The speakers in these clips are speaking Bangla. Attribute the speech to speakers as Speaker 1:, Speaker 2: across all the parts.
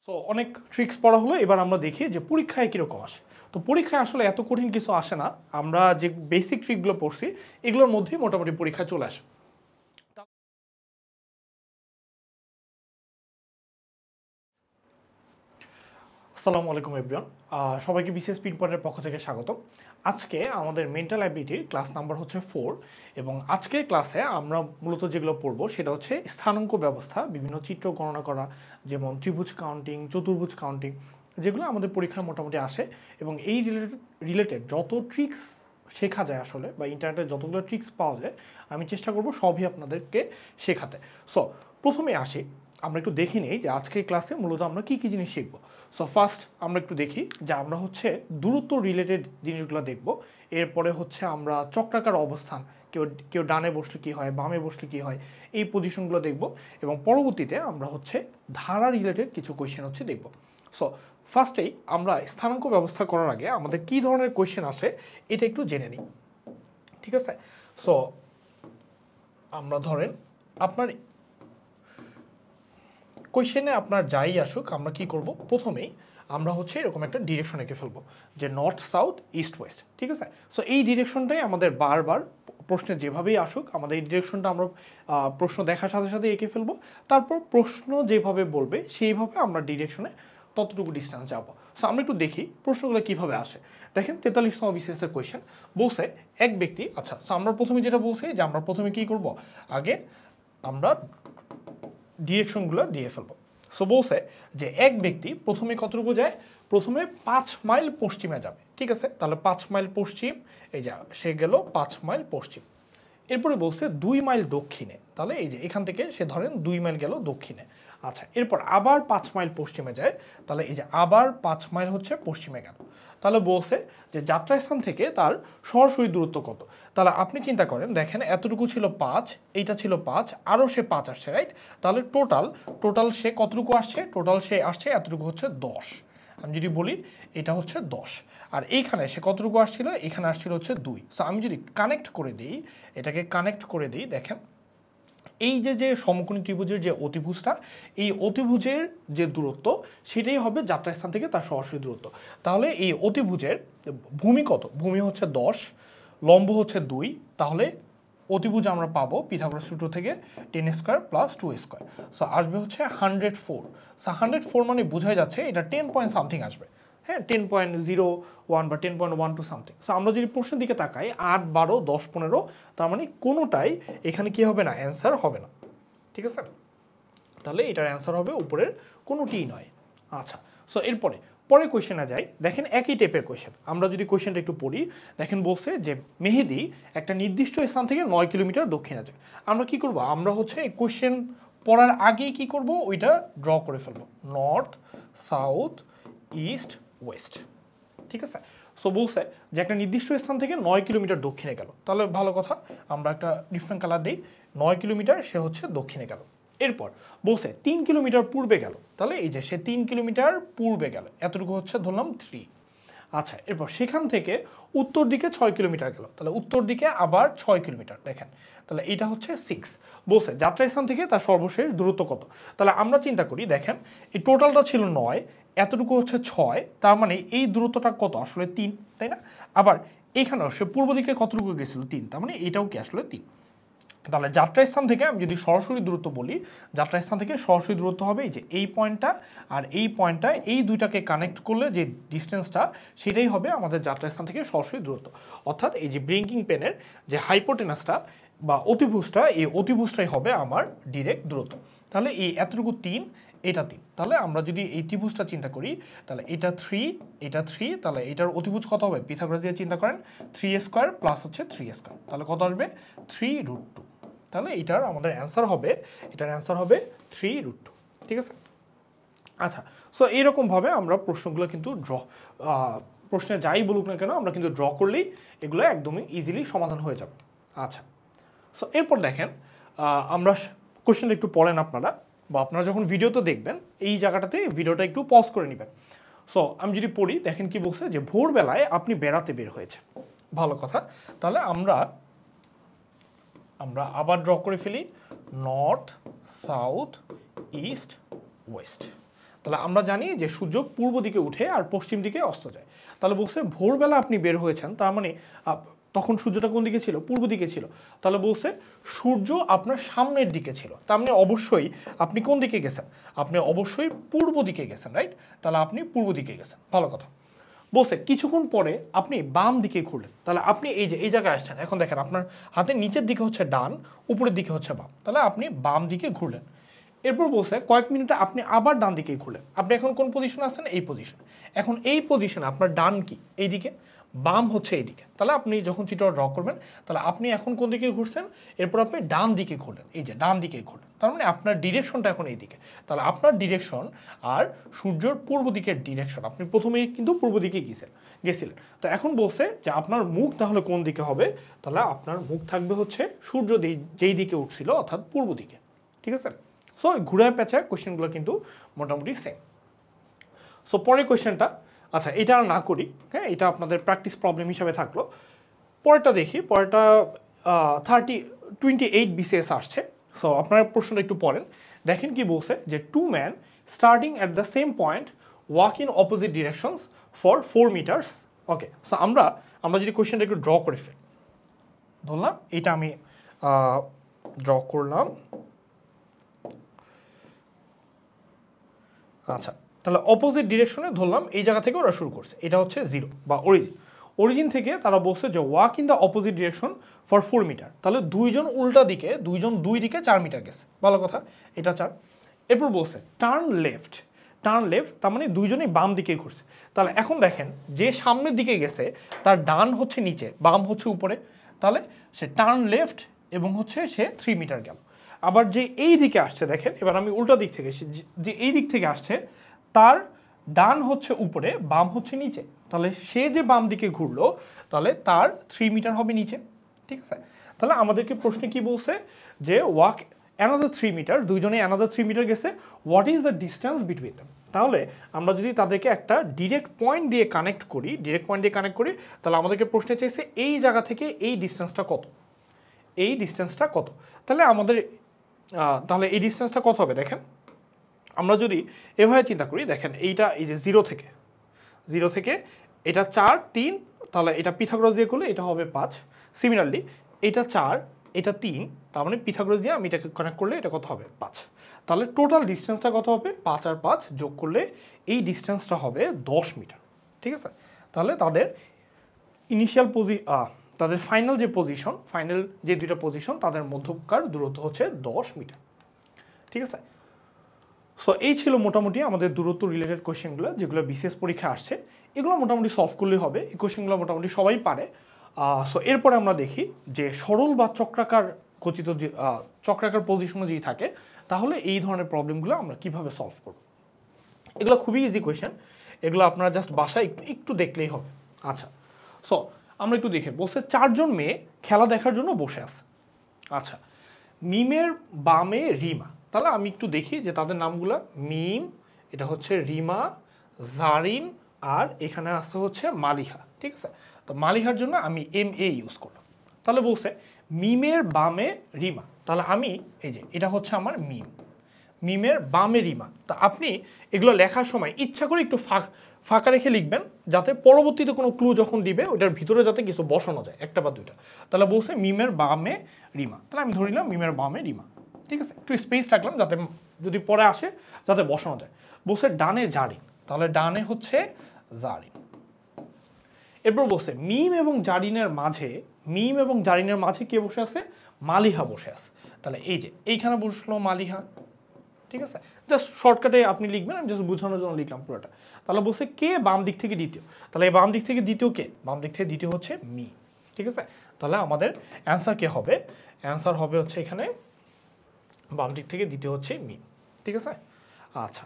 Speaker 1: সো অনেক ট্রিক্স পড়া হলো, এবার আমরা দেখি যে পরীক্ষায় কীরকম আসে। তো পরীক্ষায় আসলে এত কঠিন কিছু আসে না, আমরা যে বেসিক ট্রিকগুলো পড়ছি এগুলোর মধ্যেই মোটামুটি পরীক্ষায় চলে আসে। আসসালামু আলাইকুম এভরিওয়ান, সবাইকে বিসিএস স্পিড পয়েন্টের পক্ষ থেকে স্বাগত। আজকে আমাদের মেন্টাল অ্যাবিলিটির ক্লাস নাম্বার হচ্ছে 4 এবং আজকের ক্লাসে আমরা মূলত যেগুলো পড়বো সেটা হচ্ছে স্থানাঙ্ক ব্যবস্থা, বিভিন্ন চিত্র গণনা করা, যেমন ত্রিভুজ কাউন্টিং, চতুর্ভুজ কাউন্টিং, যেগুলো আমাদের পরীক্ষায় মোটামুটি আসে। এবং এই রিলেটেড যত ট্রিক্স শেখা যায় আসলে, বা ইন্টারনেটে যতগুলো ট্রিক্স পাওয়া যায়, আমি চেষ্টা করব সবই আপনাদেরকে শেখাতে। সো প্রথমে আসি, আমরা একটু দেখে নিই যে আজকের ক্লাসে মূলত আমরা কী কী জিনিস শিখবো। সো ফার্স্ট আমরা একটু দেখি যে আমরা হচ্ছে দূরত্ব রিলেটেড জিনিসগুলো দেখব। এরপরে হচ্ছে আমরা চক্রাকার অবস্থান, কেউ কেউ ডানে বসলে কী হয়, বামে বসলে কী হয়, এই পজিশনগুলো দেখব। এবং পরবর্তীতে আমরা হচ্ছে ধারা রিলেটেড কিছু কোয়েশ্চেন হচ্ছে দেখব। সো ফার্স্টেই আমরা স্থানাঙ্ক ব্যবস্থা করার আগে আমাদের কী ধরনের কোয়েশ্চেন আসে এটা একটু জেনে নিই, ঠিক আছে? সো আমরা ধরেন আপনার কোয়েশ্চেনে আপনার যাই আসুক, আমরা কি করব, প্রথমেই আমরা হচ্ছে এরকম একটা ডিরেকশন এঁকে ফেলবো যে নর্থ সাউথ ইস্ট ওয়েস্ট, ঠিক আছে? সো এই ডিরেকশনটাই আমাদের বারবার প্রশ্নে যেভাবেই আসুক, আমাদের এই ডিরেকশনটা আমরা প্রশ্ন দেখার সাথে সাথে এঁকে ফেলবো। তারপর প্রশ্ন যেভাবে বলবে সেইভাবে আমরা ডিরেকশনে ততটুকু ডিস্টেন্স যাবো। সো আমরা একটু দেখি প্রশ্নগুলো কীভাবে আসে। দেখেন 43তম বিসিএসের কোয়েশ্চেন বলছে এক ব্যক্তি, আচ্ছা সো আমরা প্রথমে যেটা বলছি যে আমরা প্রথমে কী করব, আগে আমরা ডিরেকশনগুলো দিয়ে ফেলবো। সো বলছে যে এক ব্যক্তি প্রথমে কতটুকু যায়, প্রথমে 5 মাইল পশ্চিমে যাবে, ঠিক আছে? তাহলে 5 মাইল পশ্চিম, এই যা সে গেল 5 মাইল পশ্চিম। এরপরে বলছে 2 মাইল দক্ষিণে, তাহলে এই যে এখান থেকে সে ধরেন 2 মাইল গেল দক্ষিণে। আচ্ছা, এরপর আবার 5 মাইল পশ্চিমে যায়, তাহলে এই যে আবার 5 মাইল হচ্ছে পশ্চিমে গেল। তাহলে বলছে যে যাত্রাস্থান থেকে তার সরাসরি দূরত্ব কত। তাহলে আপনি চিন্তা করেন, দেখেন এতটুকু ছিল 5, এইটা ছিল 5, আরও সে 5 আসছে, রাইট? তাহলে টোটাল সে কতটুকু আসছে, টোটাল সে আসছে এতটুকু হচ্ছে 10। আমি যদি বলি এটা হচ্ছে 10, আর এইখানে সে কতটুকু আসছিল, এখানে আসছিল হচ্ছে 2। সো আমি যদি কানেক্ট করে দিই, এটাকে কানেক্ট করে দিই, দেখেন এই যে সমকোণী ত্রিভুজের যে অতিভুজটা, এই অতিভুজের যে দূরত্ব সেটাই হবে যাত্রাস্থান থেকে তার সরাসরি দূরত্ব। তাহলে এই অতিভুজের ভূমি কত, ভূমি হচ্ছে 10, লম্ব হচ্ছে 2, তাহলে অতিভুজ আমরা পাবো পিথাগোরাস সূত্র থেকে 10 স্কোয়ার প্লাস 2 স্কোয়ার। সো আসবে হচ্ছে 104। সো 104 মানে বোঝাই যাচ্ছে এটা 10 পয়েন্ট সামথিং আসবে, হ্যাঁ 10.01 বা 10.12 সামথিং। সো আমরা যদি প্রশ্নের দিকে তাকাই 8, 12, 10, 15, তার মানে কোনোটাই এখানে কি হবে না, অ্যান্সার হবে না, ঠিক আছে? তাহলে এটার অ্যান্সার হবে উপরের কোনোটিই নয়। আচ্ছা, সো এরপরে পরের কোয়েশ্চেনে যাই। দেখেন একই টাইপের কোয়েশ্চেন, আমরা যদি কোয়েশ্চেনটা একটু পড়ি, দেখেন বলছে যে মেহেদি একটা নির্দিষ্ট স্থান থেকে 9 কিলোমিটার দক্ষিণে যায়। আমরা কি করব, আমরা হচ্ছে এই কোয়েশ্চেন পড়ার আগেই কি করব, ওইটা ড্র করে ফেলবো, নর্থ সাউথ ইস্ট ওয়েস্ট, ঠিক আছে? সো বলছে যে একটা নির্দিষ্ট স্থান থেকে 9 কিলোমিটার দক্ষিণে গেল, তাহলে ভালো কথা, আমরা একটা ডিফারেন্ট কালার দিই, 9 কিলোমিটার সে হচ্ছে দক্ষিণে গেল। এরপর বলছে 3 কিলোমিটার পূর্বে গেল, তাহলে এই যে সে 3 কিলোমিটার পূর্বে গেল, এতটুকু হচ্ছে ধরলাম 3। আচ্ছা, এরপর সেখান থেকে উত্তর দিকে 6 কিলোমিটার গেল, তাহলে উত্তর দিকে আবার 6 কিলোমিটার, দেখেন তাহলে এটা হচ্ছে 6। বলছে যাত্রাস্থান থেকে তার সর্বশেষ দূরত্ব কত। তাহলে আমরা চিন্তা করি, দেখেন এই টোটালটা ছিল 9, এতটুকু হচ্ছে 6, তার মানে এই দূরত্বটা কত, আসলে 3, তাই না? আবার এখানেও সে পূর্ব দিকে কতটুকু গেছিল, 3, তার মানে এটাও কি আসলে 3। তাহলে যাত্রাস্থান থেকে আমি যদি সরাসরি দূরত্ব বলি, যাত্রাস্থান থেকে সরাসরি দূরত্ব হবে এই যে এই পয়েন্টটা আর এই পয়েন্টটা, এই দুইটাকে কানেক্ট করলে যে ডিস্টেন্সটা সেটাই হবে আমাদের যাত্রাস্থান থেকে সরাসরি দূরত্ব। অর্থাৎ এই যে ব্রিঙ্কিং পেনের যে হাইপোটেনাসটা বা অতিভুজটা, এই অতিভুজটাই হবে আমার ডিরেক্ট দূরত্ব। তাহলে এই এতটুকু 3, এটা 3, তাহলে আমরা যদি এই ত্রিভুজটা চিন্তা করি, তাহলে এটা 3, এটা 3, তাহলে এটার অতিভুজ কত হবে, পিথাগোরাস দিয়ে চিন্তা করেন, 3 স্কোয়ার প্লাস হচ্ছে 3 স্কোয়ার, তাহলে কত আসবে 3√2। তাহলে এটার আমাদের অ্যান্সার হবে, এটার অ্যান্সার হবে 3√2, ঠিক আছে? আচ্ছা, সো এইরকমভাবে আমরা প্রশ্নগুলো কিন্তু প্রশ্নে যাই বলুক না কেন, আমরা কিন্তু ড্র করলেই এগুলো একদমই ইজিলি সমাধান হয়ে যাবে। আচ্ছা, সো এরপর দেখেন আমরা কোশ্চেনটা একটু পড়েন আপনারা, বা আপনারা যখন ভিডিওতে দেখবেন এই জায়গাটাতে ভিডিওটা একটু পজ করে নেবেন। সো আমি যদি পড়ি, দেখেন কি বলছে যে ভোরবেলায় আপনি বেড়াতে বের হয়েছে, ভালো কথা। তাহলে আমরা আবার ড্র করে ফেলি নর্থ সাউথ ইস্ট ওয়েস্ট। তাহলে আমরা জানি যে সূর্য পূর্ব দিকে উঠে আর পশ্চিম দিকে অস্ত যায়। তাহলে বলছে ভোরবেলা আপনি বের হয়েছেন, তার মানে তখন সূর্যটা কোন দিকে ছিল? পূর্ব দিকে ছিল। তাহলে বলছে সূর্য আপনার সামনের দিকে ছিল, তার মানে অবশ্যই আপনি কোন দিকে গেছেন? আপনি অবশ্যই পূর্ব দিকে গেছেন, রাইট? তাহলে আপনি পূর্ব দিকে গেছেন, ভালো কথা। বলছে কিছুক্ষণ পরে আপনি বাম দিকে ঘুরলেন, তাহলে আপনি এই যে এই জায়গায় আসছেন, এখন দেখেন আপনার হাতের নিচের দিকে হচ্ছে ডান, উপরের দিকে হচ্ছে বাম, তাহলে আপনি বাম দিকে ঘুরলেন। এরপর বলছে কয়েক মিনিটে আপনি আবার ডান দিকে ঘুরলেন, আপনি এখন কোন পজিশনে আছেন? এই পজিশনে। এখন এই পজিশনে আপনার ডান কি? এইদিকে, বাম হচ্ছে এইদিকে। তাহলে আপনি যখন চিত্রটা ড্র করবেন, তাহলে আপনি এখন কোন দিকে ঘুরছেন? এরপর আপনি ডান দিকে ঘুরলেন, এই যে ডান দিকে ঘুরলেন, তার মানে আপনার ডিরেকশনটা এখন এইদিকে। তাহলে আপনার ডিরেকশন আর সূর্যের পূর্ব দিকের ডিরেকশন, আপনি প্রথমেই কিন্তু পূর্ব দিকে গেছিলেন। তো এখন বলছে যে আপনার মুখ তাহলে কোন দিকে হবে? তাহলে আপনার মুখ থাকবে হচ্ছে সূর্য যেই দিকে উঠছিল, অর্থাৎ পূর্ব দিকে। ঠিক আছে? সো ঘুরায় পেঁচায় কোয়েশ্চেনগুলো কিন্তু মোটামুটি সেম। সো পরের কোয়েশ্চেনটা, আচ্ছা এটা আর না করি, হ্যাঁ, এটা আপনাদের প্র্যাকটিস প্রবলেম হিসাবে থাকলো। পরেরটা দেখি, পরেরটা 28 BCS আসছে। সো আপনারা প্রশ্নটা একটু পড়েন, দেখেন কি বলছে যে 2 men starting at the same point walk in opposite directions for 4 meters. Okay, so আমরা যদি কোয়েশ্চেনটা একটু ড্র করে ফেলি, ধরলাম এটা আমি ড্র করলাম। আচ্ছা, তাহলে অপোজিট ডিরেকশনে ধরলাম এই জায়গা থেকে ওরা শুরু করছে, এটা হচ্ছে 0 বা অরিজিন থেকে তারা বলছে যে walk in the opposite direction for 4 metre. তাহলে দুইজন উল্টা দিকে, দুই দিকে 4 মিটার গেছে, ভালো কথা, এটা 4। এরপর বলছে টার্ন লেফট, তার মানে দুইজনেই বাম দিকে ঘুরছে। তাহলে এখন দেখেন যে সামনের দিকে গেছে তার ডান হচ্ছে নিচে, বাম হচ্ছে উপরে, তাহলে সে টার্ন লেফট এবং হচ্ছে সে 3 মিটার গেল। আবার যে এই দিকে আসছে, দেখেন এবার আমি উল্টা দিক থেকে, যে এই দিক থেকে আসছে তার ডান হচ্ছে উপরে, বাম হচ্ছে নিচে, তাহলে সে যে বাম দিকে ঘুরলো তাহলে তার 3 মিটার হবে নিচে। ঠিক আছে? তাহলে আমাদেরকে প্রশ্নে কি বলছে যে ওয়াক অ্যানাদার 3 মিটার, দুইজনে অ্যানাদার 3 মিটার গেছে, what is the distance between them? তাহলে আমরা যদি তাদেরকে একটা ডিরেক্ট পয়েন্ট দিয়ে কানেক্ট করি, তাহলে আমাদেরকে প্রশ্নে চাইছে এই জায়গা থেকে এই ডিস্টেন্সটা কত, তাহলে আমাদের তাহলে এই ডিস্টেন্সটা কত হবে? দেখেন আমরা যদি এভাবে চিন্তা করি, দেখেন এইটা এই যে 0 থেকে এটা 4 3, তাহলে এটা পিথাগোরাস দিয়ে করলে এটা হবে 5। সিমিলারলি এটা 4 এটা 3, তার মানে পিথাগোরাস দিয়ে আমি এটাকে কানেক্ট করলে এটা কত হবে? 5। তাহলে টোটাল ডিস্টেন্সটা কত হবে? 5 আর 5 যোগ করলে এই ডিস্টেন্সটা হবে 10 মিটার। ঠিক আছে? তাহলে তাদের তাদের ফাইনাল যে দুইটা পজিশন তাদের মধ্যকার দূরত্ব হচ্ছে 10 মিটার। ঠিক আছে? সো এই ছিল মোটামুটি আমাদের দূরত্ব রিলেটেড কোয়েশ্চেনগুলো, যেগুলো বিসিএস পরীক্ষা আসছে। এগুলো মোটামুটি সলভ করলেই হবে, এই কোয়েশ্চেনগুলো মোটামুটি সবাই পারে। সো এরপরে আমরা দেখি যে সরল বা চক্রাকার গঠিত যে চক্রাকার পজিশনে যদি থাকে, তাহলে এই ধরনের প্রবলেমগুলো আমরা কিভাবে সলভ করব। এগুলো খুবই ইজি কোয়েশ্চেন, এগুলো আপনারা জাস্ট বাসায় একটু দেখলেই হবে। আচ্ছা, সো আমরা একটু দেখে বলছে 4 জন মেয়ে খেলা দেখার জন্য বসে আছে। আচ্ছা, মিমের বামে রিমা, তাহলে আমি একটু দেখি যে তাদের নামগুলো। মিম, এটা হচ্ছে রিমা, জারিন, আর এখানে আসতে হচ্ছে মালিহা। ঠিক আছে? তো মালিহার জন্য আমি MA ইউজ করলাম। তাহলে বলছে মিমের বামে রিমা, তাহলে আমি এই যে এটা হচ্ছে আমার মিমের বামে রিমা। তা আপনি এগুলো লেখার সময় ইচ্ছা করে একটু ফাঁকা রেখে লিখবেন, যাতে পরবর্তীতে কোনো ক্লু যখন দিবে ওইটার ভিতরে যাতে কিছু বসানো যায়, একটা বা দুইটা। তাহলে বলছে মিমের বামে রিমা, তাহলে আমি ধরিলাম মিমের বামে রিমা। ঠিক আছে? একটু স্পেস রাখলাম যাতে যদি পরে আসে যাতে বসানো যায়। বলছে ডানে জারিন, তাহলে ডানে হচ্ছে জারিন। এরপর বলছে মিম এবং জারিনের মাঝে কে বসে আছে? মালিহা বসে আছে। তাহলে এই যে এইখানে বসলো মালিহা। ঠিক আছে? জাস্ট শর্টকাটে আপনি লিখবেন, আমি জাস্ট বোঝানোর জন্য লিখলাম পুরোটা। তাহলে বলছে কে বাম দিক থেকে দ্বিতীয়, তাহলে এই বাম দিক থেকে দ্বিতীয় কে? বাম দিক থেকে দ্বিতীয় হচ্ছে মি। ঠিক আছে? তাহলে আমাদের অ্যান্সার কে হবে? অ্যান্সার হবে হচ্ছে এখানে বাম দিক থেকে দ্বিতীয় হচ্ছে মি। ঠিক আছে? আচ্ছা,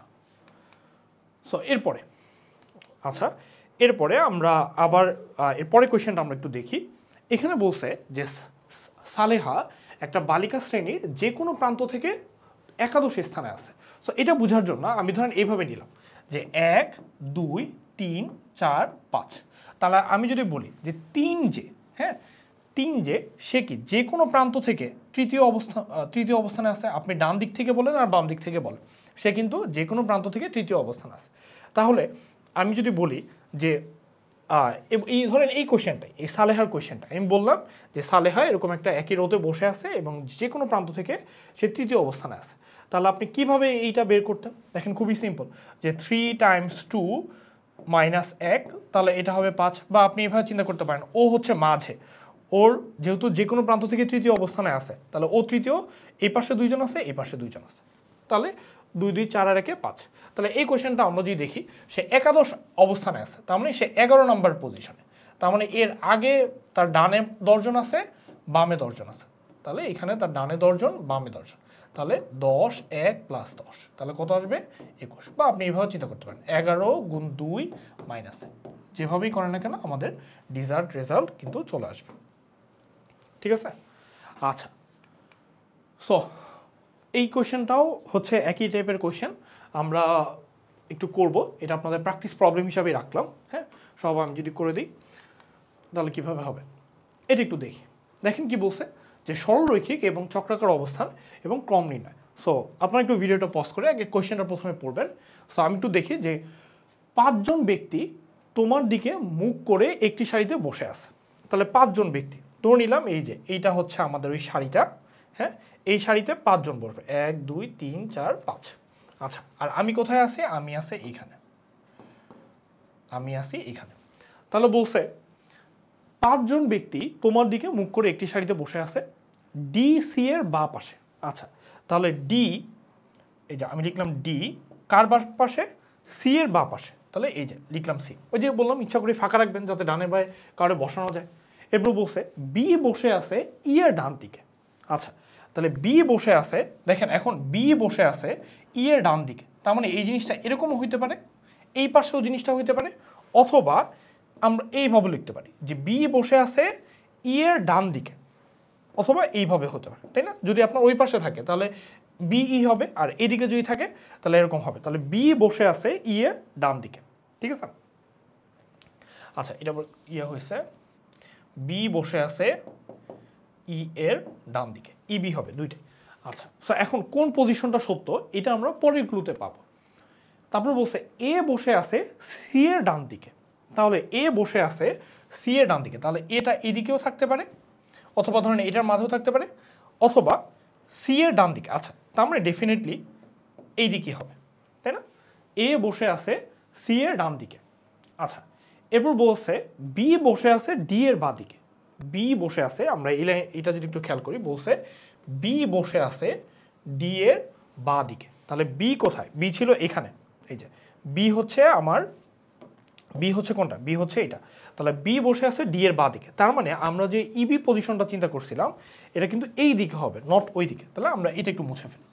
Speaker 1: সো এরপরে আমরা আবার এরপরে কোয়েশ্চেনটা আমরা একটু দেখি। এখানে বলছে যে সালেহা একটা বালিকা শ্রেণীর যে কোনো প্রান্ত থেকে একাদশ স্থানে আছে। সো এটা বোঝার জন্য আমি ধরেন এইভাবে নিলাম যে 1 2 3 4 5। তাহলে আমি যদি বলি যে 3 যে সে কি যে কোনো প্রান্ত থেকে তৃতীয় অবস্থানে আছে, আপনি ডান দিক থেকে বলেন আর বাম দিক থেকে বলেন, সে কিন্তু যে কোনো প্রান্ত থেকে তৃতীয় অবস্থান আছে। তাহলে আমি যদি বলি যে এই ধরেন এই কোয়েশ্চেনটাই, এই সালেহার কোয়েশ্চেনটা আমি বললাম যে সালেহা এরকম একটা একই রোতে বসে আছে এবং যে কোনো প্রান্ত থেকে সে তৃতীয় অবস্থানে আছে। তাহলে আপনি কিভাবে এইটা বের করতেন? দেখেন খুবই সিম্পল, যে 3 × 2 - 1, তাহলে এটা হবে 5। বা আপনি এভাবে চিন্তা করতে পারেন, ও হচ্ছে মাঝে, ওর যেহেতু যে কোনো প্রান্ত থেকে তৃতীয় অবস্থানে আছে, তাহলে ও তৃতীয়, এই পাশে 2 জন আছে, এই পাশে 2 জন আছে, তাহলে 2 2 4 আর 1 5। তাহলে এই কোয়েশ্চেনটা আমরা যদি দেখি, সে একাদশ অবস্থানে আছে, তার মানে সে 11 নম্বর পজিশনে। তার মানে এর আগে তার ডানে 10 জন আছে, বামে 10 জন আছে। তাহলে এখানে তার ডানে 10 জন, বামে 10 জন, তাহলে 10 1 + 10, তাহলে কত আসবে? 21। বা আপনি এইভাবে চিন্তা করতে পারেন, 11 × 2 - 1। যেভাবেই করেন না কেন আমাদের ডিজার্ট রেজাল্ট কিন্তু চলে আসবে। ঠিক আছে? আচ্ছা, সো এই কোয়েশ্চেনটাও হচ্ছে একই টাইপের কোয়েশ্চেন, আমরা একটু করব, এটা আপনাদের প্র্যাকটিস প্রবলেম হিসাবেই রাখলাম। হ্যাঁ, সব আমি যদি করে দিই তাহলে কীভাবে হবে এটা একটু দেখি। দেখেন কি বলছে, যে সরলরৈখিক এবং চক্রাকার অবস্থান এবং ক্রম নির্ণয়। সো আপনারা একটু ভিডিওটা পজ করে আগে কোয়েশ্চেনটা প্রথমে পড়বেন। সো আমি একটু দেখি যে 5 জন ব্যক্তি তোমার দিকে মুখ করে একটি সারিতে বসে আছে। তাহলে 5 জন ব্যক্তি ধরে নিলাম, এই যে এইটা হচ্ছে আমাদের ওই সারিটা। হ্যাঁ, এই সারিতে 5 জন বসবে, 1 2 3 4 5। আচ্ছা, আর আমি কোথায় আছি? আমি আছি এইখানে, আমি আছি এইখানে। তাহলে বলছে 5 জন ব্যক্তি তোমার দিকে মুখ করে একটি সারিতে বসে আছে, ডি সি এর বাঁ পাশে। আচ্ছা, তাহলে ডি, এই যে আমি লিখলাম ডি, কার বাঁ পাশে? সি এর বাঁ পাশে। তাহলে এই যে লিখলাম সি, ওই যে বললাম ইচ্ছা করে ফাঁকা রাখবেন যাতে ডানে বাঁয়ে কারো বসানো যায়। এরপর বলছে বি বসে আছে ই এর ডান দিকে। আচ্ছা, তাহলে বি বসে আছে, দেখেন এখন বি বসে আছে ই এর ডান দিকে, তার মানে এই জিনিসটা এরকমও হইতে পারে, এই পাশেও জিনিসটা হইতে পারে, অথবা আমরা এইভাবে লিখতে পারি যে বি বসে আছে ই এর ডান দিকে, অথবা এইভাবে হতে পারে, তাই না? যদি আপনার ওই পাশে থাকে তাহলে বিই হবে, আর এদিকে যদি থাকে তাহলে এরকম হবে। তাহলে বি বসে আছে ই এর ডান দিকে। ঠিক আছে? আচ্ছা, এটা ইয়ে হয়েছে, বি বসে আছে ই এর ডান দিকে, ইবি হবে দুইটাই। আচ্ছা, সো এখন কোন পজিশনটা সত্য এটা আমরা পরের ক্লুতে পাবো। তারপর বলছে এ বসে আছে সি এর ডান দিকে। তাহলে এ বসে আছে সি এর ডান দিকে, তাহলে এটা এদিকেও থাকতে পারে, অথবা ধরেন এটার মাঝেও থাকতে পারে, অথবা সি এর ডান দিকে। আচ্ছা, তার মানে ডেফিনেটলি এই দিকে হবে, তাই না? এ বসে আছে সি এর ডান দিকে। আচ্ছা, এরপর বলছে বি বসে আছে ডি এর বাঁ দিকে। বি বসে আছে, আমরা এটা যদি একটু খেয়াল করি, বলছে বি বসে আছে ডি এর বাঁ দিকে। তাহলে বি কোথায়? বি ছিল এখানে, এই যে বি হচ্ছে আমার, বি হচ্ছে কোনটা? বি হচ্ছে এটা। তাহলে বি বসে আছে ডি এর বাঁ দিকে, তার মানে আমরা যে ইবি পজিশনটা চিন্তা করছিলাম এটা কিন্তু এই দিকে হবে, নট ওই দিকে। তাহলে আমরা এটা একটু মুছে ফেলি,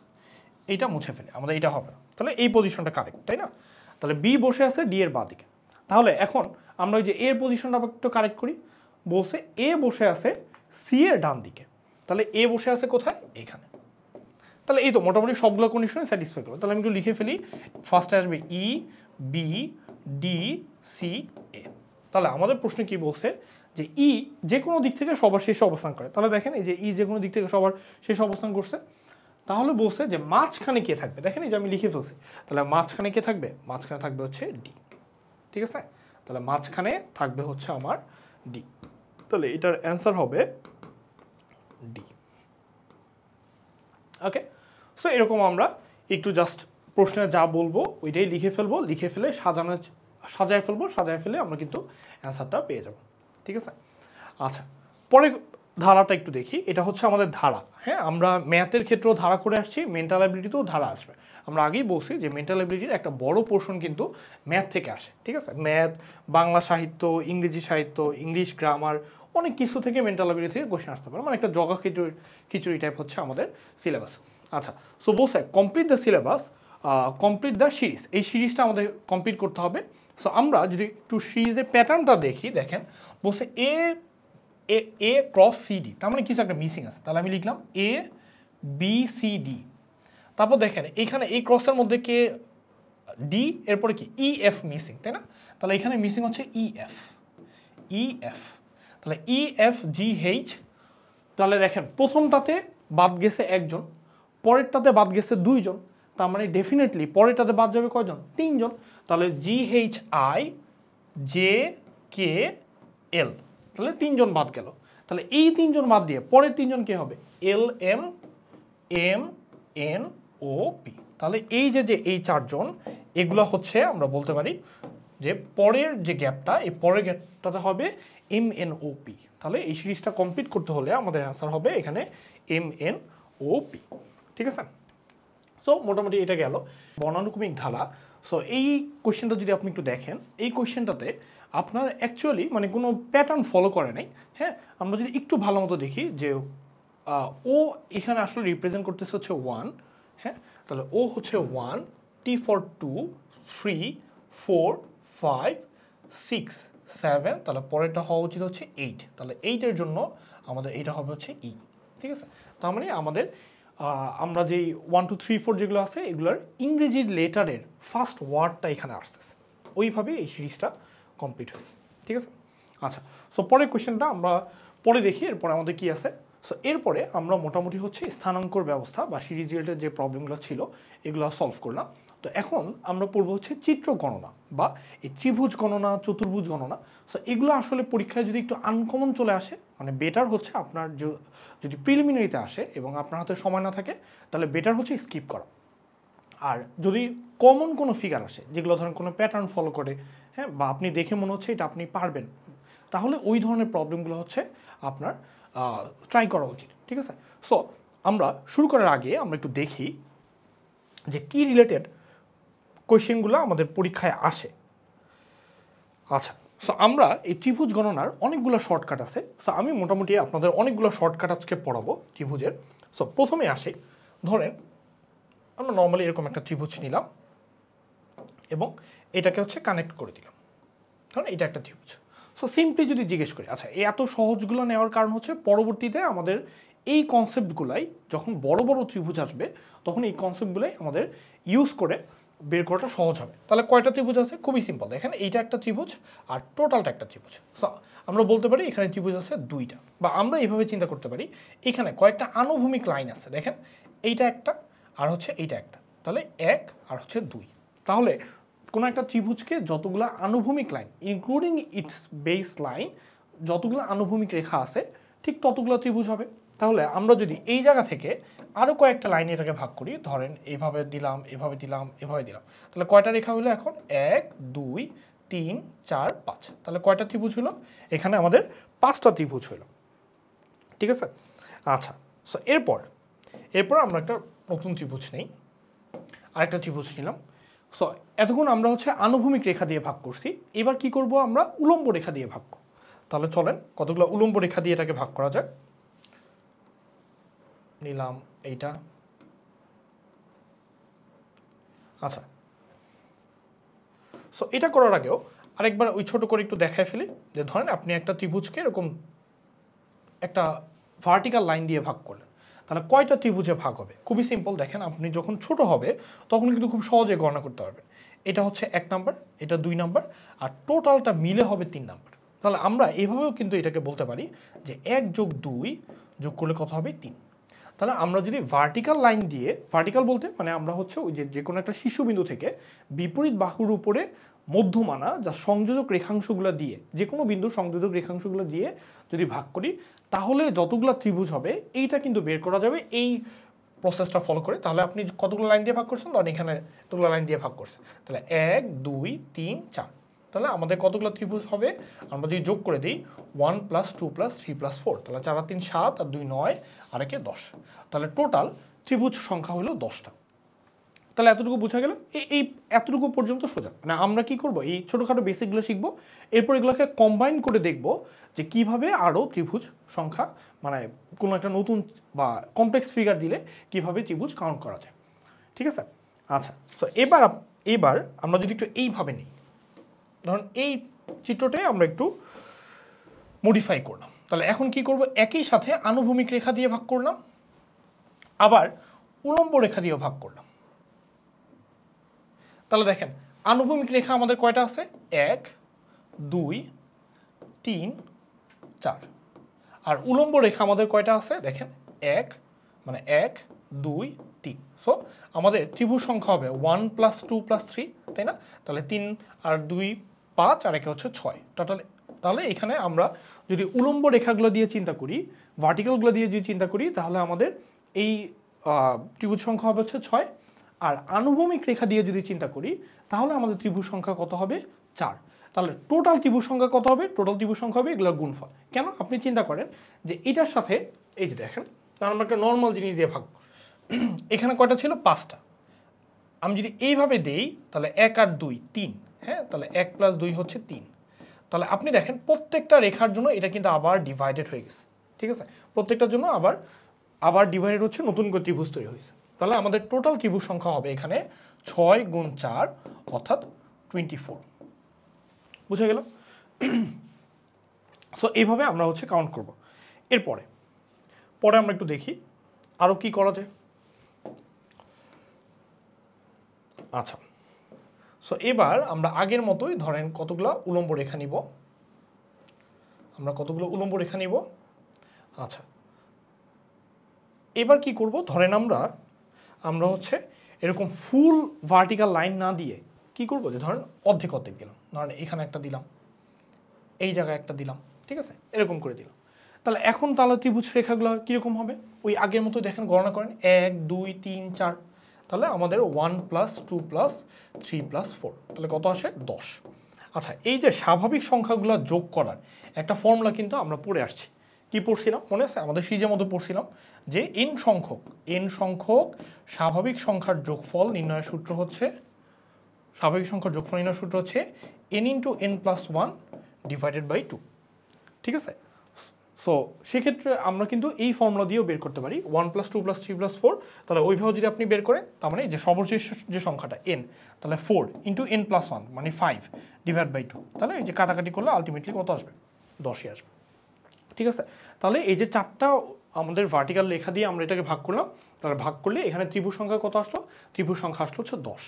Speaker 1: এইটা মুছে ফেলি, আমাদের এটা হবে না। তাহলে এই পজিশনটা কারেক্ট, তাই না? তাহলে বি বসে আছে ডি এর বাঁ দিকে। তাহলে এখন আমরা ওই যে এর পজিশনটা একটু কারেক্ট করি, বলছে এ বসে আছে সি এর ডান দিকে। তাহলে এ বসে আছে কোথায়? এখানে। তাহলে এই তো মোটামুটি সবগুলো কন্ডিশনে স্যাটিসফাই করো। তাহলে আমি একটু লিখে ফেলি, ফার্স্টে আসবে ই বি ডি সি এ। তাহলে আমাদের প্রশ্ন কি বলছে, যে ই যে কোনো দিক থেকে সবার শেষে অবস্থান করে। তাহলে দেখেন এই যে ই যে কোনো দিক থেকে সবার শেষে অবস্থান করছে। তাহলে বলছে যে মাঝখানে কে থাকবে? দেখেন এই যে আমি লিখে ফেলছি, তাহলে মাঝখানে কে থাকবে? মাঝখানে থাকবে হচ্ছে ডি। ঠিক আছে? তাহলে মাঝখানে থাকবে হচ্ছে আমার ডি। তাহলে এটার অ্যান্সার হবে ডি। ওকে, সো এরকম আমরা একটু জাস্ট প্রশ্নে যা বলবো ওইটাই লিখে ফেলবো, লিখে ফেলে সাজায় ফেলবো, সাজায় ফেলে আমরা কিন্তু অ্যান্সারটা পেয়ে যাব। ঠিক আছে? আচ্ছা, পরে ধারাটা একটু দেখি, এটা হচ্ছে আমাদের ধারা। হ্যাঁ, আমরা ম্যাথের ক্ষেত্রেও ধারা করে আসছি, মেন্টাল অ্যাবিলিটিতেও ধারা আসবে। আমরা আগেই বলছি যে মেন্টাল অ্যাবিলিটির একটা বড় পোর্শন কিন্তু ম্যাথ থেকে আসে। ঠিক আছে? ম্যাথ, বাংলা সাহিত্য, ইংরেজি সাহিত্য, ইংলিশ গ্রামার, অনেক কিছু থেকে মেন্টাল অ্যাবিলিটি থেকে কোয়েশ্চেন আসতে পারে। মানে একটা জগা খিচুড়ি টাইপ হচ্ছে আমাদের সিলেবাস। আচ্ছা, সো বলছে complete the syllabus, complete the series. এই সিরিজটা আমাদের কমপ্লিট করতে হবে। সো আমরা যদি একটু সিরিজের প্যাটার্নটা দেখি, দেখেন বলছে এ ক্রস সি ডি, তার মানে কিছু একটা মিসিং আছে। তাহলে আমি লিখলাম এ বি সি ডি। তারপর দেখেন এখানে এই ক্রসের মধ্যে কে ডি, এরপরে কি ই এফ মিসিং, তাই না? তাহলে এখানে মিসিং হচ্ছে ই এফ। তাহলে ই এফ জি এইচ। তাহলে দেখেন প্রথমটাতে বাদ গেছে একজন, পরেরটাতে বাদ গেছে দুইজন, তার মানে ডেফিনেটলি পরেরটাতে বাদ যাবে কয়জন? 3 জন। তাহলে GHI JKL, তাহলে 3 জন বাদ গেল। তাহলে এই 3 জন বাদ দিয়ে পরের 3 জন কে হবে? LMNOP। তাহলে এই যে এই 4 জন, এগুলো হচ্ছে আমরা বলতে পারি যে পরের যে গ্যাপটা, এই পরের গ্যাপটাতে হবে MNOP। তাহলে এই সিরিজটা কমপ্লিট করতে হলে আমাদের অ্যান্সার হবে এখানে MNOP। ঠিক আছে? সো মোটামুটি এটা গেল বর্ণানুক্রমিক ধারা। সো এই কোশ্চেনটা যদি আপনি একটু দেখেন, এই কোশ্চেনটাতে আপনার অ্যাকচুয়ালি মানে কোনো প্যাটার্ন ফলো করে নাই। হ্যাঁ, আমরা যদি একটু ভালো মতো দেখি যে ও এখানে আসলে রিপ্রেজেন্ট করতেছে হচ্ছে 1। হ্যাঁ, তাহলে ও হচ্ছে 1, T ফর 2, 3, 4, 5, 6, 7, তাহলে পরেরটা হওয়া উচিত হচ্ছে 8। তাহলে 8-এর জন্য আমাদের এইটা হবে হচ্ছে ই। ঠিক আছে? তার মানে আমাদের আমরা যেই 1 2 3 4 যেগুলো আছে এগুলোর ইংরেজির লেটারের ফার্স্ট ওয়ার্ডটা এখানে আসতেছে, ওইভাবে এই সিরিজটা কমপ্লিট হয়েছে। ঠিক আছে? আচ্ছা, সো পরের কোয়েশ্চেনটা আমরা পরে দেখি, এরপরে আমাদের কি আছে। সো এরপরে আমরা মোটামুটি হচ্ছে স্থানাঙ্কর ব্যবস্থা বা সিরিজ রিলেটেড যে প্রবলেমগুলো ছিল এগুলো সলভ করলাম। তো এখন আমরা পড়বো হচ্ছে চিত্র গণনা বা এই ত্রিভুজ গণনা, চতুর্ভুজ গণনা। সো এগুলো আসলে পরীক্ষায় যদি একটু আনকমন চলে আসে, মানে বেটার হচ্ছে আপনার যদি প্রিলিমিনারিতে আসে এবং আপনার হাতে সময় না থাকে, তাহলে বেটার হচ্ছে স্কিপ করা। আর যদি কমন কোনো ফিগার আসে যেগুলো ধরেন কোনো প্যাটার্ন ফলো করে, হ্যাঁ, বা আপনি দেখে মনে হচ্ছে এটা আপনি পারবেন, তাহলে ওই ধরনের প্রবলেমগুলো হচ্ছে আপনার ট্রাই করা উচিত। ঠিক আছে? সো আমরা শুরু করার আগে আমরা একটু দেখি যে কি রিলেটেড কোয়েশ্চেনগুলো আমাদের পরীক্ষায় আসে। আচ্ছা, সো আমরা এই ত্রিভুজ গণনার অনেকগুলো শর্টকাট আছে। সো আমি মোটামুটি আপনাদের অনেকগুলো শর্টকাট আজকে পড়াবো ত্রিভুজের। সো প্রথমে আসি, ধরেন আমরা নর্মালি এরকম একটা ত্রিভুজ নিলাম এবং এটাকে হচ্ছে কানেক্ট করে দিলাম। ধরেন এটা একটা ত্রিভুজ। সো সিম্পলি যদি জিজ্ঞেস করি, আচ্ছা এই এত সহজগুলো নেওয়ার কারণ হচ্ছে পরবর্তীতে আমাদের এই কনসেপ্টগুলাই যখন বড় বড় ত্রিভুজ আসবে তখন এই কনসেপ্টগুলাই আমাদের ইউজ করে বের করাটা সহজ হবে। তাহলে কয়টা ত্রিভুজ আছে? খুবই সিম্পল, দেখেন এইটা একটা ত্রিভুজ আর টোটালটা একটা ত্রিভুজ। সো আমরা বলতে পারি এখানে ত্রিভুজ আছে 2টা, বা আমরা এইভাবে চিন্তা করতে পারি এখানে কয়েকটা আনুভূমিক লাইন আছে। দেখেন এইটা একটা আর হচ্ছে এইটা একটা, তাহলে 1 আর হচ্ছে 2। তাহলে কোনো একটা ত্রিভুজকে যতগুলো আনুভূমিক line including its base line, যতগুলো আনুভূমিক রেখা আছে ঠিক ততগুলো ত্রিভুজ হবে। তাহলে আমরা যদি এই জায়গা থেকে আরও কয়েকটা লাইনে এটাকে ভাগ করি, ধরেন এইভাবে দিলাম, এভাবে দিলাম, এভাবে দিলাম, তাহলে কয়টা রেখা হলো এখন? 1 2 3 4 5। তাহলে কয়টা ত্রিভুজ হলো? এখানে আমাদের 5টা ত্রিভুজ হলো। ঠিক আছে? আচ্ছা, সো এরপর আমরা একটা নতুন ত্রিভুজ নেই, আরেকটা ত্রিভুজ নিলাম। সো এতক্ষণ আমরা হচ্ছে আনুভূমিক রেখা দিয়ে ভাগ করছি, এবার কি করব? আমরা উলম্ব রেখা দিয়ে ভাগ করব। তাহলে চলেন কতগুলো উলম্ব রেখা দিয়ে এটাকে ভাগ করা যাক। নিলাম এইটা। আচ্ছা, সো এটা করার আগেও আরেকবার ওই ছোট করে একটু দেখায় ফেলি যে ধরেন আপনি একটা ত্রিভুজকে এরকম একটা ভার্টিক্যাল লাইন দিয়ে ভাগ করলেন, তাহলে কয়টা ত্রিভুজে ভাগ হবে? খুবই সিম্পল, দেখেন আপনি যখন ছোট হবে তখন কিন্তু খুব সহজে গণনা করতে পারবেন। এটা হচ্ছে 1 নাম্বার, এটা 2 নাম্বার, আর টোটালটা মিলে হবে 3 নাম্বার। তাহলে আমরা এভাবেও কিন্তু এটাকে বলতে পারি যে 1 যোগ 2 যোগ করলে কত হবে? 3। তাহলে আমরা যদি ভার্টিক্যাল লাইন দিয়ে, ভার্টিক্যাল বলতে মানে আমরা হচ্ছে ওই যে কোনো একটা শীর্ষবিন্দু থেকে বিপরীত বাহুর উপরে মধ্যমানা যা সংযোজক রেখাংশগুলো দিয়ে, যে কোনো বিন্দুর সংযোজক রেখাংশগুলো দিয়ে যদি ভাগ করি, তাহলে যতগুলো ত্রিভুজ হবে এইটা কিন্তু বের করা যাবে এই প্রসেসটা ফলো করে। তাহলে আপনি কতগুলো লাইন দিয়ে ভাগ করছেন? ধরেন এখানে এতগুলো লাইন দিয়ে ভাগ করছেন, তাহলে 1 2 3 4। তাহলে আমাদের কতগুলো ত্রিভুজ হবে? আমরা যদি যোগ করে দিই 1 + 2 + 3 + 4, তাহলে 4 আর 3 7 আর 2 9 আর 1 10। তাহলে টোটাল ত্রিভুজ সংখ্যা হলো 10টা। তাহলে এতটুকু বোঝা গেল, এই এতটুকু পর্যন্ত সোজা। মানে আমরা কি করব? এই ছোটোখাটো বেসিকগুলো শিখবো, এরপর এগুলোকে কম্বাইন করে দেখব যে কিভাবে আরও ত্রিভুজ সংখ্যা, মানে কোনো একটা নতুন বা কমপ্লেক্স ফিগার দিলে কিভাবে ত্রিভুজ কাউন্ট করা যায়। ঠিক আছে? আচ্ছা, সো এবার আমরা যদি একটু এইভাবে নিই, ধরুন এই চিত্রটাই আমরা একটু মডিফাই করলাম। তাহলে এখন কি করব? একই সাথে আনুভূমিক রেখা দিয়ে ভাগ করলাম, আবার উলম্ব রেখা দিয়েও ভাগ করলাম। তাহলে দেখেন আনুভূমিক রেখা আমাদের কয়টা আছে? 1 2 3 4। আর উলম্ব রেখা আমাদের কয়টা আছে? দেখেন 1 মানে 1 2 3। সো আমাদের ত্রিভুজ সংখ্যা হবে 1 + 2 + 3, তাই না? তাহলে 3 আর 2 5 আর একে হচ্ছে 6 টোটাল। তাহলে এখানে আমরা যদি উলম্ব রেখাগুলো দিয়ে চিন্তা করি, ভার্টিক্যালগুলো দিয়ে যদি চিন্তা করি, তাহলে আমাদের এই ত্রিভুজ সংখ্যা হবে হচ্ছে 6। আর আনুভূমিক রেখা দিয়ে যদি চিন্তা করি, তাহলে আমাদের ত্রিভুজ সংখ্যা কত হবে? 4। তাহলে টোটাল ত্রিভুজ সংখ্যা কত হবে? টোটাল ত্রিভুজ সংখ্যা হবে এগুলোর গুণফল। কেন? আপনি চিন্তা করেন যে এটার সাথে এই যে দেখেন, আমরা একটা নর্মাল জিনিস দিয়ে ভাগ, এখানে কয়টা ছিল? 5টা। আমি যদি এইভাবে দেই তাহলে 1 আর 2 3, হ্যাঁ, তাহলে 1 + 2 হচ্ছে 3। তাহলে আপনি দেখেন প্রত্যেকটা রেখার জন্য এটা কিন্তু আবার ডিভাইডেড হয়ে গেছে, ঠিক আছে? প্রত্যেকটার জন্য আবার ডিভাইডেড হচ্ছে, নতুন করে ত্রিভুজ তৈরি হয়েছে। তাহলে আমাদের টোটাল ত্রিভুজ সংখ্যা হবে এখানে 6 × 4 অর্থাৎ 24। বুঝা গেল? সো এইভাবে আমরা হচ্ছে কাউন্ট করব। এরপরে আমরা একটু দেখি আরও কি করা যায়। আচ্ছা, সো এবার আমরা আগের মতোই ধরেন কতগুলো উলম্ব রেখা নিব, আচ্ছা, এবার কি করব, ধরেন আমরা হচ্ছে এরকম ফুল ভার্টিক্যাল লাইন না দিয়ে কি করব, যে ধরেন অর্ধেক দিলাম, ধরেন এখানে একটা দিলাম, এই জায়গায় একটা দিলাম, ঠিক আছে, এরকম করে দিলাম। তাহলে এখন ত্রিভুজ রেখাগুলো কীরকম হবে? ওই আগের মতো দেখেন, গণনা করেন 1 2 3 4। তাহলে আমাদের 1 + 2 + 3 + 4, তাহলে কত আসে? 10। আচ্ছা, এই যে স্বাভাবিক সংখ্যাগুলো যোগ করার একটা ফর্মুলা কিন্তু আমরা পড়ে আসছি। কি পড়ছিলাম মনে আছে? আমাদের সিজের মধ্যে পড়ছিলাম যে n সংখ্যক স্বাভাবিক সংখ্যার যোগফল নির্ণয়ের সূত্র হচ্ছে n × n + 1 / 2, ঠিক আছে? সো সেক্ষেত্রে আমরা কিন্তু এই ফর্মুলা দিয়েও বের করতে পারি 1 + 2 + 3 + 4। তাহলে ওইভাবে যদি আপনি বের করেন, তার মানে যে সর্বশেষ যে সংখ্যাটা n, তাহলে 4 × n + 1 মানে 5 / 2। তাহলে এই যে কাটাকাটি করলে আলটিমেটলি কত আসবে? 10ই আসবে, ঠিক আছে? তাহলে এই যে 4টা আমাদের ভার্টিক্যাল রেখা দিয়ে আমরা এটাকে ভাগ করলাম, তাহলে ভাগ করলে এখানে ত্রিভুজ সংখ্যা কত আসলো? ত্রিভুজ সংখ্যা আসলো হচ্ছে 10।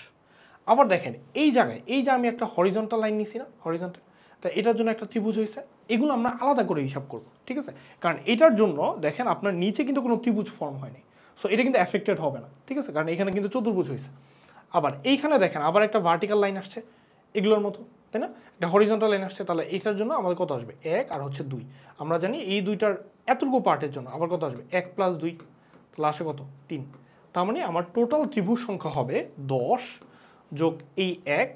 Speaker 1: আবার দেখেন এই জায়গায়, এই যে আমি একটা হরিজন্টাল লাইন নিছি না, হরিজন্টাল, তা এটার জন্য একটা ত্রিভুজ হয়েছে। এগুলো আমরা আলাদা করে হিসাব করব, ঠিক আছে? কারণ এটার জন্য দেখেন আপনার নিচে কিন্তু কোনো ত্রিভুজ ফর্ম হয়নি, সো এটা কিন্তু অ্যাফেক্টেড হবে না, ঠিক আছে? কারণ এখানে কিন্তু চতুর্ভুজ হয়েছে। আবার এইখানে দেখেন আবার একটা ভার্টিক্যাল লাইন আসছে এগুলোর মতো, তাই না? একটা হরিজন্টাল লাইন আসছে, তাহলে এটার জন্য আমাদের কত আসবে? 1 আর হচ্ছে 2। আমরা জানি এই দুইটার এতটুকু পার্টের জন্য আবার কত আসবে? 1 + 2, তাহলে আসে কত? 3। তার মানে আমার টোটাল ত্রিভুজ সংখ্যা হবে 10 যোগ এই 1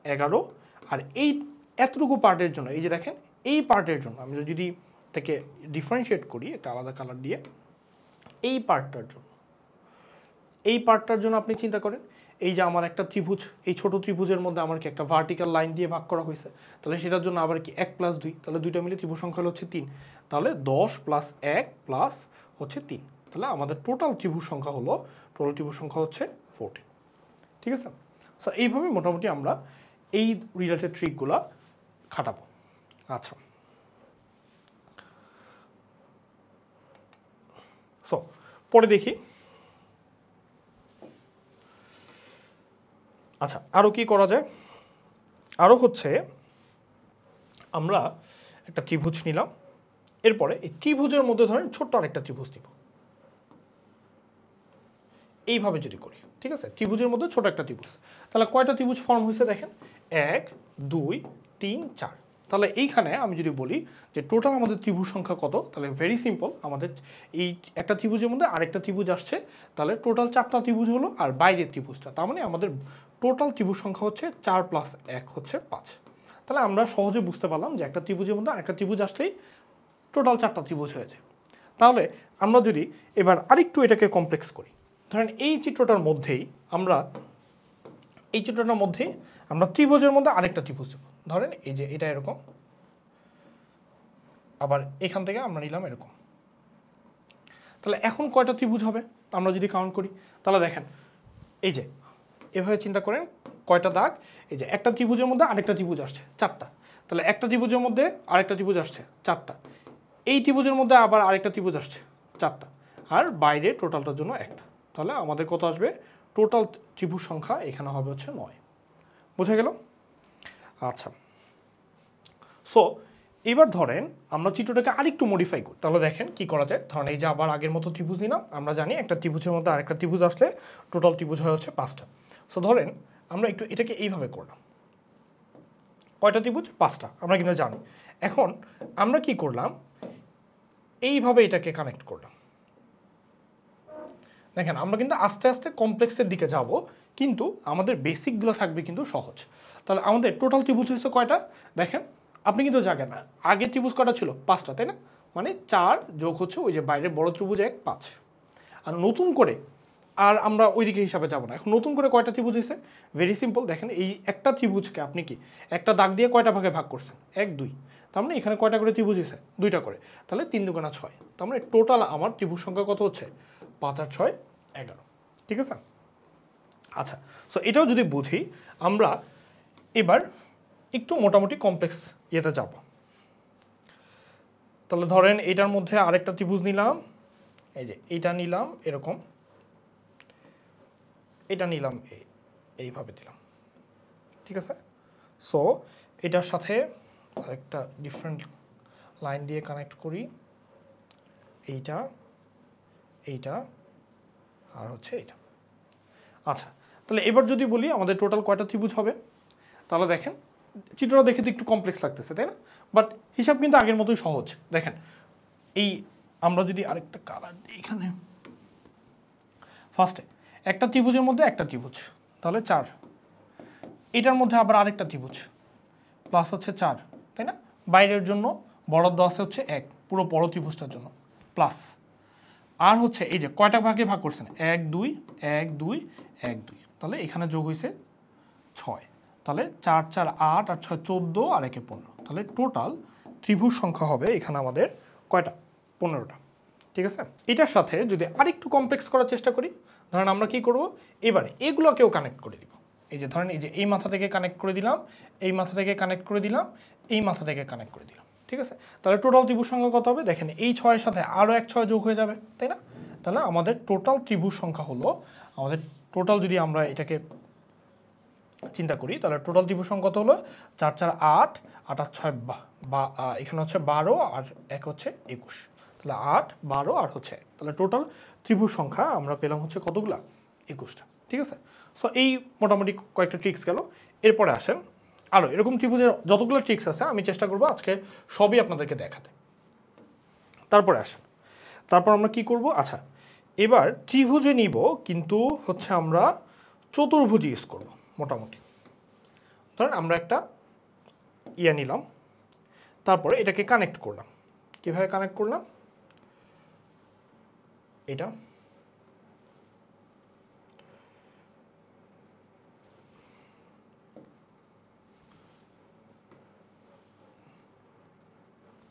Speaker 1: 11, আর এই এতটুকু পার্টের জন্য, এই যে দেখেন এই পার্টের জন্য আমি যদি এটাকে ডিফারেন্সিয়েট করি একটা আলাদা কালার দিয়ে, এই পার্টটার জন্য আপনি চিন্তা করেন, এই যে আমার একটা ত্রিভুজ, এই ছোট ত্রিভুজের মধ্যে আমার কি একটা ভার্টিক্যাল লাইন দিয়ে ভাগ করা হয়েছে, তাহলে সেটার জন্য আবার কি 1 + 2, তাহলে দুইটা মিলে ত্রিভুজ সংখ্যা হচ্ছে 3। তাহলে 10 + 1 + হচ্ছে 3, তাহলে আমাদের টোটাল ত্রিভুজ সংখ্যা হচ্ছে 14, ঠিক আছে? সো এইভাবে মোটামুটি আমরা এই রিলেটেড ট্রিকগুলো খাটাবো। আচ্ছা, সো পরে দেখি। আচ্ছা, আরও কি করা যায়? আরও হচ্ছে আমরা একটা ত্রিভুজ নিলাম, এরপরে এই ত্রিভুজের মধ্যে ধরেন ছোট্ট আরেকটা ত্রিভুজ নিব, এইভাবে যদি করি, ঠিক আছে? ত্রিভুজের মধ্যে ছোট একটা ত্রিভুজ, তাহলে কয়টা ত্রিভুজ ফর্ম হয়েছে দেখেন? 1 2 3 4। তাহলে এইখানে আমি যদি বলি যে টোটাল আমাদের ত্রিভুজ সংখ্যা কত, তাহলে ভেরি সিম্পল, আমাদের এই একটা ত্রিভুজের মধ্যে আরেকটা ত্রিভুজ আসছে, তাহলে টোটাল 4টা ত্রিভুজ হলো, আর বাইরের ত্রিভুজটা, তার মানে আমাদের টোটাল ত্রিভুজ সংখ্যা হচ্ছে 4 + 1 হচ্ছে 5। তাহলে আমরা সহজে বুঝতে পারলাম যে একটা ত্রিভুজের মধ্যে আরেকটা ত্রিভুজ আসলেই টোটাল 4টা ত্রিভুজ হয়ে যায়। তাহলে আমরা যদি এবার আরেকটু এটাকে কমপ্লেক্স করি, ধরেন এই চিত্রটার মধ্যেই আমরা ত্রিভুজের মধ্যে আরেকটা ত্রিভুজ দেব, ধরেন এই যে এটা এরকম, আবার এখান থেকে আমরা নিলাম এরকম। তাহলে এখন কয়টা ত্রিভুজ হবে আমরা যদি কাউন্ট করি? তাহলে দেখেন এই যে এভাবে চিন্তা করেন কয়টা দাগ, এই যে একটা ত্রিভুজের মধ্যে আরেকটা ত্রিভুজ আসছে 4টা, তাহলে একটা ত্রিভুজের মধ্যে আরেকটা ত্রিভুজ আসছে 4টা, এই ত্রিভুজের মধ্যে আবার আরেকটা ত্রিভুজ আসছে 4টা, আর বাইরে টোটালটার জন্য একটা। তাহলে আমাদের কত আসবে? টোটাল ত্রিভুজ সংখ্যা এখানে হবে হচ্ছে 9। বোঝা গেল? আচ্ছা, সো এবার ধরেন আমরা চিত্রটাকে আরেকটু মডিফাই করি, তাহলে দেখেন কি করা যায়। ধরেন এই যে আবার আগের মতো ত্রিভুজ নিলাম, আমরা জানি একটা ত্রিভুজের মধ্যে আরেকটা ত্রিভুজ আসলে টোটাল ত্রিভুজ হয় হচ্ছে 5টা। সো ধরেন আমরা একটু এটাকে এইভাবে করলাম, কয়টা ত্রিভুজ? 5টা, আমরা কিন্তু জানি। এখন আমরা কি করলাম, এইভাবে এটাকে কানেক্ট করলাম। দেখেন আমরা কিন্তু আস্তে আস্তে কমপ্লেক্সের দিকে যাব, কিন্তু আমাদের বেসিকগুলো থাকবে কিন্তু সহজ। তাহলে আমাদের টোটাল ত্রিভুজ হচ্ছে কয়টা? দেখেন আপনি কিন্তু জানেন না আগের ত্রিভুজ কয়টা ছিল? 5টা, তাই না? মানে 4 যোগ হচ্ছে ওই যে বাইরের বড় ত্রিভুজ 1, 5। আর নতুন করে আর আমরা ওইদিকে হিসাবে যাব না, এখন নতুন করে কয়টা ত্রিভুজ হয়েছে? ভেরি সিম্পল, দেখেন এই একটা ত্রিভুজকে আপনি কি একটা দাগ দিয়ে কয়টা ভাগে ভাগ করছেন? 1, 2। তার মানে এখানে কয়টা করে ত্রিভুজ হয়েছে? 2টা করে। তাহলে 3 দুগুণা 6। তার মানে টোটাল আমার ত্রিভুজ সংখ্যা কত হচ্ছে? 5 আর 6 11। ঠিক আছে? আচ্ছা, সো এটাও যদি বুঝি, আমরা এবার একটু মোটামুটি কমপ্লেক্স ইয়েতে যাব। তাহলে ধরেন এটার মধ্যে আরেকটা ত্রিভুজ নিলাম, এই যে এইটা নিলাম এরকম, এটা নিলাম এইভাবে দিলাম। ঠিক আছে? সো এটার সাথে আরেকটা ডিফারেন্ট লাইন দিয়ে কানেক্ট করি, এইটা এইটা আর হচ্ছে এইটা। আচ্ছা, তাহলে এবার যদি বলি আমাদের টোটাল কয়টা ত্রিভুজ হবে, তাহলে দেখেন চিত্রটা দেখে তো একটু কমপ্লেক্স লাগতেছে, তাই না? বাট হিসাব কিন্তু আগের মতোই সহজ। দেখেন এই আমরা যদি আরেকটা কালার দিই এখানে, ফার্স্টে একটা ত্রিভুজের মধ্যে একটা ত্রিভুজ, তাহলে 4। এটার মধ্যে আবার আরেকটা ত্রিভুজ প্লাস হচ্ছে 4, তাই না? বাইরের জন্য বরাদ্দ আছে হচ্ছে 1, পুরো বড় ত্রিভুজটার জন্য প্লাস। আর হচ্ছে এই যে কয়টা ভাগে ভাগ করছেন? 1 2 1 2 1 2, তাহলে এখানে যোগ হয়েছে 6। তাহলে 4 4 8 আর 6 14 আর 1 15। তাহলে টোটাল ত্রিভুজ সংখ্যা হবে এখানে আমাদের কয়টা? 15টা। ঠিক আছে? এটার সাথে যদি আরেকটু কমপ্লেক্স করার চেষ্টা করি, ধরেন আমরা কি করব, এবারে এগুলোকেও কানেক্ট করে দিব। এই যে ধরেন এই যে এই মাথা থেকে কানেক্ট করে দিলাম, এই মাথা থেকে কানেক্ট করে দিলাম, এই মাথা থেকে কানেক্ট করে দিলাম। ঠিক আছে? তাহলে টোটাল ত্রিভুজ সংখ্যা কত হবে? দেখেন এই 6-এর সাথে আরও 1 6 যোগ হয়ে যাবে, তাই না? তাহলে আমাদের টোটাল ত্রিভুজ সংখ্যা হলো, আমাদের টোটাল যদি আমরা এটাকে চিন্তা করি, তাহলে টোটাল ত্রিভুজ সংখ্যা কত হলো? 4 4 8 8 আর 6 বা এখানে হচ্ছে 12 আর 1 হচ্ছে 21। তাহলে 8 12 আর হচ্ছে 1, তাহলে টোটাল ত্রিভুজ সংখ্যা আমরা পেলাম হচ্ছে কতগুলা? 21টা। ঠিক আছে? সো এই মোটামুটি কয়েকটা ট্রিক্স গেল। এরপরে আসেন আরও এরকম ত্রিভুজের যতগুলো ট্রিক্স আছে আমি চেষ্টা করবো আজকে সবই আপনাদেরকে দেখাতে। তারপরে আসেন, তারপর আমরা কি করব? আচ্ছা, এবার ত্রিভুজে নিব, কিন্তু হচ্ছে আমরা চতুর্ভুজ ইউজ করব মোটামুটি। ধরেন আমরা একটা ইয়ে নিলাম, তারপরে এটাকে কানেক্ট করলাম। কিভাবে কানেক্ট করলাম? এটা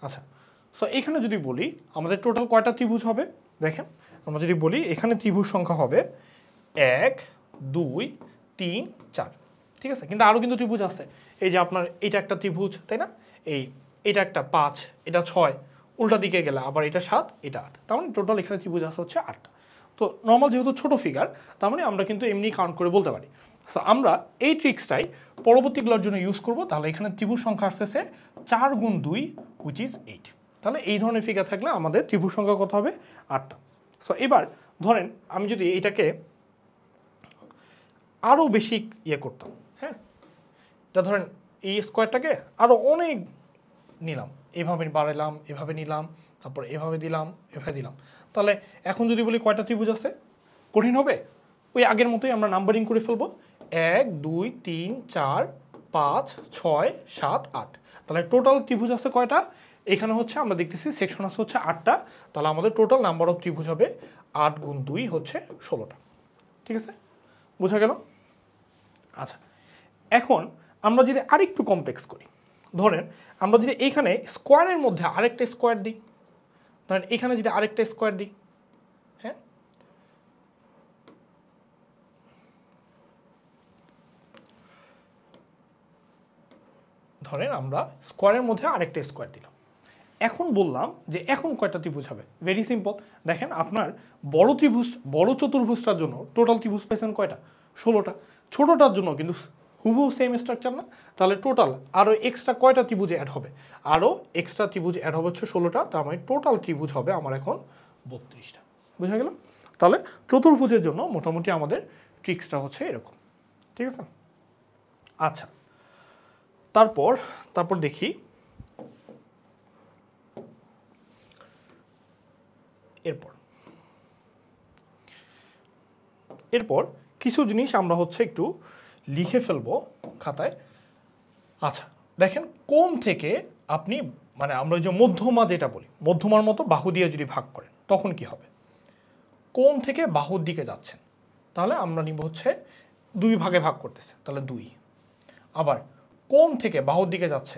Speaker 1: আচ্ছা, সো এখানে যদি বলি আমাদের টোটাল কয়টা ত্রিভুজ হবে? দেখেন আমরা যদি বলি এখানে ত্রিভুজ সংখ্যা হবে 1 2 3 4। ঠিক আছে? কিন্তু আরও কিন্তু ত্রিভুজ আছে। এই যে আপনার এটা একটা ত্রিভুজ, তাই না? এটা একটা 5, এটা 6, উল্টা দিকে গেলে আবার এটা 7, এটা 8। তার মানে টোটাল এখানে ত্রিভুজ আছে হচ্ছে 8টা। তো নর্মাল যেহেতু ছোট ফিগার, তার মানে আমরা কিন্তু এমনি কাউন্ট করে বলতে পারি। সো আমরা এই ট্রিক্সটাই পরবর্তীগুলোর জন্য ইউজ করব। তাহলে এখানে ত্রিভুজ সংখ্যা আসতেছে 4 গুণ 2 হুইচ ইজ 8। তাহলে এই ধরনের ফিগার থাকলে আমাদের ত্রিভুজ সংখ্যা কত হবে? 8টা। সো এবার ধরেন আমি যদি এটাকে আরও বেশি ইয়ে করতাম, হ্যাঁ, এটা ধরেন এই স্কোয়ারটাকে আরও অনেক নিলাম, এভাবে বাড়াইলাম, এভাবে নিলাম, তারপর এভাবে দিলাম, এভাবে দিলাম, তাহলে এখন যদি বলি কয়টা ত্রিভুজ আছে? কঠিন হবে? ওই আগের মতোই আমরা নাম্বারিং করে ফেলবো, 1 2 3 4 5 6 7 8। তাহলে টোটাল ত্রিভুজ আছে কয়টা? এখানে হচ্ছে আমরা দেখতেছি সেকশন আছে হচ্ছে 8টা। তাহলে আমাদের টোটাল নাম্বার অফ ত্রিভুজ হবে 8 গুণ 2 হচ্ছে 16টা। ঠিক আছে? বোঝা গেল? আচ্ছা, এখন আমরা যদি আরেকটু কমপ্লেক্স করি, ধরেন আমরা যদি এখানে স্কোয়ারের মধ্যে আরেকটা স্কোয়ার দিই, ধরেন এখানে যদি আরেকটা স্কোয়ার দিই, হ্যাঁ, ধরেন আমরা স্কোয়ারের মধ্যে আরেকটা স্কোয়ার দিলাম। এখন বললাম যে এখন কয়টা ত্রিভুজ হবে? ভেরি সিম্পল, দেখেন আপনার বড় ত্রিভুজ, বড় চতুর্ভুজটার জন্য টোটাল ত্রিভুজ পেয়েছেন কয়টা? 16টা। ছোটটার জন্য কিন্তু হুবহু সেম স্ট্রাকচার না? তাহলে টোটাল আরও এক্সট্রা কয়টা ত্রিভুজ অ্যাড হবে? আরও এক্সট্রা ত্রিভুজ অ্যাড হবে হচ্ছে 16টা, তার মানে টোটাল ত্রিভুজ হবে আমার এখন 32টা। বুঝা গেল? তাহলে চতুর্ভুজের জন্য মোটামুটি আমাদের ট্রিক্সটা হচ্ছে এরকম, ঠিক আছে? আচ্ছা, তারপর দেখি এরপর কিছু জিনিস আমরা হচ্ছে একটু লিখে ফেলবো খাতায়। আচ্ছা দেখেন, কোণ থেকে আপনি মানে আমরা যে মধ্যমা যেটা বলি, মধ্যমার মতো বাহু দিয়ে যদি ভাগ করেন তখন কি হবে? কোণ থেকে বাহুর দিকে যাচ্ছেন, তাহলে আমরা নিব হচ্ছে 2 ভাগে ভাগ করতেছে, তাহলে 2। আবার কোণ থেকে বাহুর দিকে যাচ্ছে,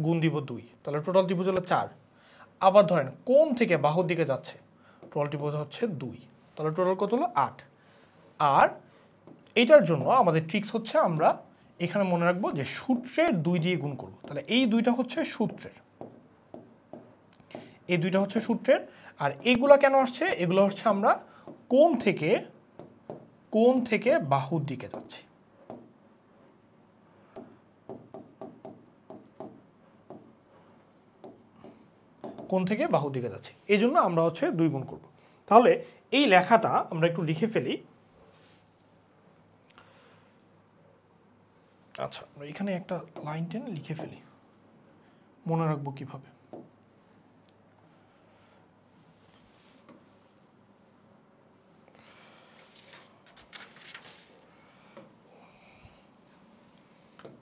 Speaker 1: গুণ দিব 2, তাহলে টোটাল ত্রিভুজ হলো 4। আবার ধরেন কোণ থেকে বাহুর দিকে যাচ্ছে, টোটাল ত্রিভুজ হচ্ছে 2, তাহলে টোটাল কত হলো 8। আর এইটার জন্য আমাদের ট্রিক্স হচ্ছে আমরা এখানে মনে রাখবো যে সূত্রের 2 দিয়ে গুণ করব। তাহলে এই দুইটা হচ্ছে সূত্রের, এই দুইটা হচ্ছে সূত্রের। আর এইগুলা কেন আসছে? এগুলো হচ্ছে আমরা কোণ থেকে বাহুর দিকে যাচ্ছি, কোণ থেকে বাহুর দিকে যাচ্ছি, এই জন্য আমরা হচ্ছে 2 গুণ করব। তাহলে এই লেখাটা আমরা একটু লিখে ফেলি। আচ্ছা, আমরা এখানে একটা লাইন টেনে লিখে ফেলি, মনে রাখবো কিভাবে।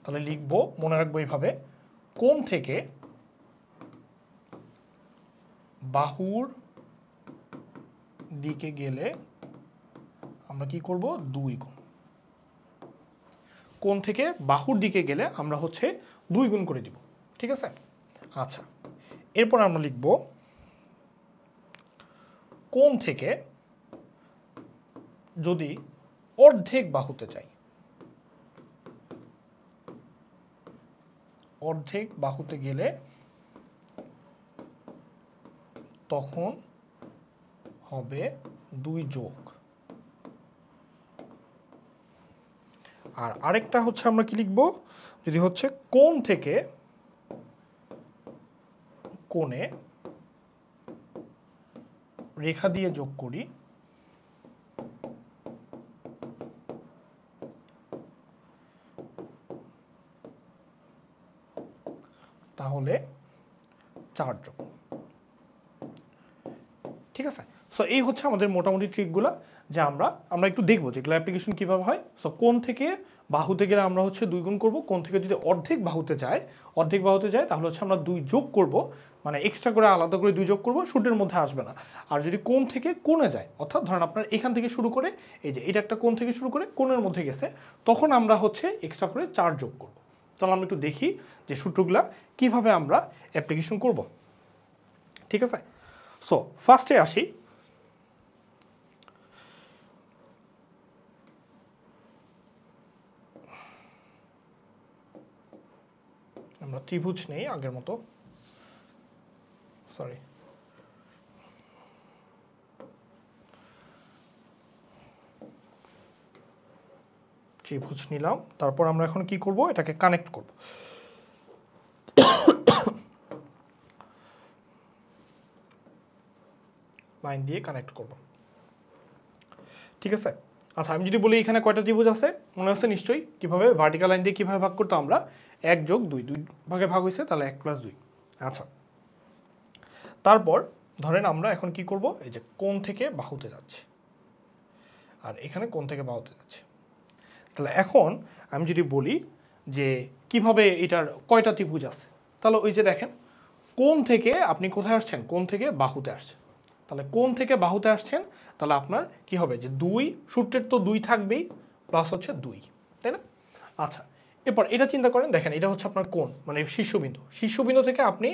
Speaker 1: তাহলে লিখবো, মনে রাখবো এইভাবে, কোণ থেকে বাহুর দিকে গেলে আমরা কি করব? 2 গুণ। কোণ থেকে বাহুর দিকে গেলে আমরা হচ্ছে 2 গুণ করে দিব, ঠিক আছে? আচ্ছা, এরপর আমরা লিখব কোণ থেকে যদি অর্ধেক বাহুতে যাই, অর্ধেক বাহুতে গেলে তখন হবে 2 যোগ। আর আরেকটা হচ্ছে আমরা কি লিখব? যদি হচ্ছে কোণ থেকে কোণে রেখা দিয়ে যোগ করি, তাহলে 4 যোগ, ঠিক আছে? সো এই হচ্ছে আমাদের মোটামুটি ট্রিকগুলো, যে আমরা একটু দেখবো যে এগুলো অ্যাপ্লিকেশন কীভাবে হয়। সো কোণ থেকে বাহুতে গেলে আমরা হচ্ছে 2 গুণ করব, কোণ থেকে যদি অর্ধেক বাহুতে যায় তাহলে হচ্ছে আমরা 2 যোগ করব, মানে এক্সট্রা করে আলাদা করে 2 যোগ করব, সূত্রের মধ্যে আসবে না। আর যদি কোণ থেকে কোণে যায়, অর্থাৎ ধরেন আপনার এখান থেকে শুরু করে এই যে এটা একটা কোণ থেকে শুরু করে কোণের মধ্যে গেছে, তখন আমরা হচ্ছে এক্সট্রা করে 4 যোগ করব। তাহলে আমরা একটু দেখি যে সূত্রগুলা কিভাবে আমরা অ্যাপ্লিকেশন করব, ঠিক আছে? সো ফার্স্টে আসি, আমরা ত্রিভুজ নেই আগের মতো, সরি, ত্রিভুজ নিলাম। তারপর আমরা এখন কি করব? এটাকে কানেক্ট করব। লাইন দিয়ে কানেক্ট করব, ঠিক আছে? আচ্ছা, আমি যদি বলি এখানে কয়টা ত্রিভুজ আছে, মনে আছে নিশ্চয়ই? কিভাবে ভার্টিক্যাল লাইন দিয়ে কিভাবে ভাগ করতো আমরা? 1 যোগ 2, 2 ভাগে ভাগ হয়েছে, তাহলে 1 + 2। আচ্ছা, তারপর ধরেন আমরা এখন কি করব? এই যে কোণ থেকে বাহুতে যাচ্ছে, আর এখানে কোণ থেকে বাহুতে যাচ্ছে। তাহলে এখন আমি যদি বলি যে কিভাবে এটার কয়টা ত্রিভুজ আছে, তাহলে ওই যে দেখেন, কোণ থেকে আপনি কোথায় আসছেন? কোণ থেকে বাহুতে আসছেন। তাহলে কোণ থেকে বাহুতে আসছেন, তাহলে আপনার কি হবে? যে 2, সূত্রের তো 2 থাকবেই, প্লাস হচ্ছে 2, তাই না? আচ্ছা, এরপর এটা চিন্তা করেন, দেখেন এটা হচ্ছে আপনার কোণ, মানে শীর্ষবিন্দু থেকে আপনি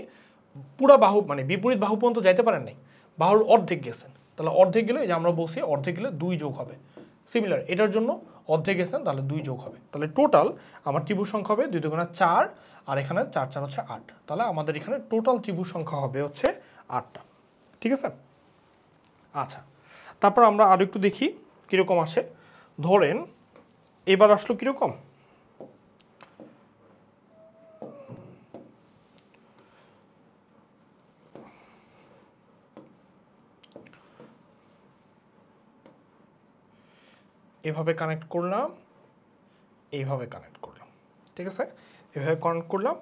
Speaker 1: পুরা বাহু মানে বিপরীত বাহু পর্যন্ত যাইতে পারেন নাই, বাহুর অর্ধেক গেছেন। তাহলে অর্ধেক গেলে, এই যে আমরা বলছি অর্ধেক গেলে 2 যোগ হবে। সিমিলার এটার জন্য অর্ধেক গেছেন, তাহলে 2 যোগ হবে। তাহলে টোটাল আমার ত্রিভুজ সংখ্যা হবে 2 × 4, আর এখানে 4 4 হচ্ছে 8। তাহলে আমাদের এখানে টোটাল ত্রিভুজ সংখ্যা হবে হচ্ছে 8টা, ঠিক আছে? আচ্ছা, তারপর আমরা আরও একটু দেখি কীরকম আসে। ধরেন এবার আসলো কীরকম? এইভাবে কানেক্ট করলাম, এইভাবে কানেক্ট করলাম, ঠিক আছে, এভাবে কানেক্ট করলাম।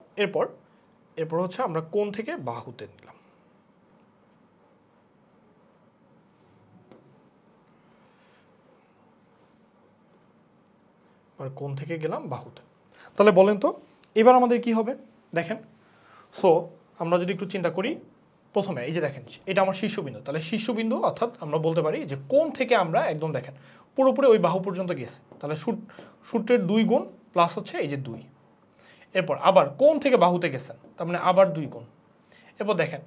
Speaker 1: এরপর হচ্ছে আমরা কোণ থেকে বাহুতে নিলাম, আর কোণ থেকে গেলাম বাহুতে। তাহলে বলেন তো এবার আমাদের কি হবে দেখেন। সো আমরা যদি একটু চিন্তা করি, প্রথমে এই যে দেখেন এটা আমার শীর্ষবিন্দু, তাহলে শীর্ষবিন্দু অর্থাৎ আমরা বলতে পারি যে কোণ থেকে আমরা একদম দেখেন পুরোপুরি ওই বাহু পর্যন্ত গেছে, তাহলে সূত্রের 2 গুণ প্লাস হচ্ছে এই যে 2। এরপর আবার কোণ থেকে বাহুতে গেছেন, তার মানে আবার 2 গুণ। এরপর দেখেন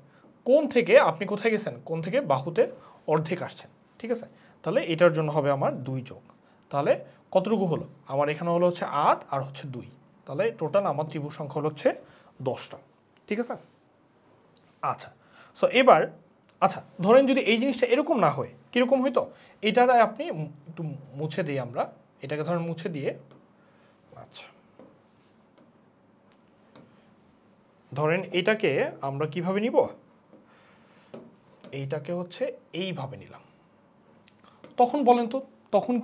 Speaker 1: কোণ থেকে আপনি কোথায় গেছেন, কোণ থেকে বাহুতে অর্ধেক আসছেন, ঠিক আছে, তাহলে এটার জন্য হবে আমার 2 যোগ। তাহলে কতটুকু হলো আমার, এখানে হলো হচ্ছে 8 আর হচ্ছে 2, তাহলে টোটাল আমার ত্রিভুজ সংখ্যা হলো হচ্ছে 10টা, ঠিক আছে। আচ্ছা, সো এবার আচ্ছা ধরেন যদি এই জিনিসটা এরকম না হয়, কীরকম হইতো, এটার আপনি একটু মুছে দিই আমরা, এটাকে ধরেন মুছে দিয়ে, আচ্ছা ধরেন এটাকে আমরা কিভাবে নিব, এইটাকে হচ্ছে এইভাবে নিলাম, তখন বলেন তো তখন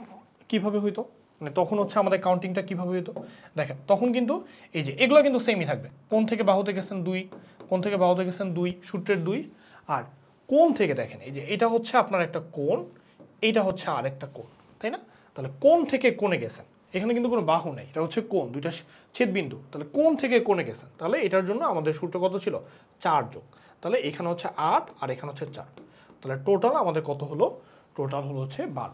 Speaker 1: কিভাবে হইতো, মানে তখন হচ্ছে আমাদের কাউন্টিংটা কিভাবে হইতো। দেখেন তখন কিন্তু এই যে এগুলো কিন্তু সেমই থাকবে, কোণ থেকে বাহুতে গেছেন 2, কোণ থেকে বাহুতে গেছেন 2, সূত্রের 2, আর কোণ থেকে দেখেন এই যে এটা হচ্ছে আপনার একটা কোণ, এইটা হচ্ছে আরেকটা কোণ, তাই না। তাহলে কোণ থেকে কোণে গেছেন, এখানে কিন্তু কোনো বাহু নেই, এটা হচ্ছে কোণ, দুইটা ছেদবিন্দু, তাহলে কোণ থেকে কোণে গেছেন, তাহলে এটার জন্য আমাদের সূত্র কত ছিল, 4 যোগ, তাহলে এখানে হচ্ছে 8 আর এখানে হচ্ছে 4, তাহলে টোটাল আমাদের কত হলো, টোটাল হলো হচ্ছে 12।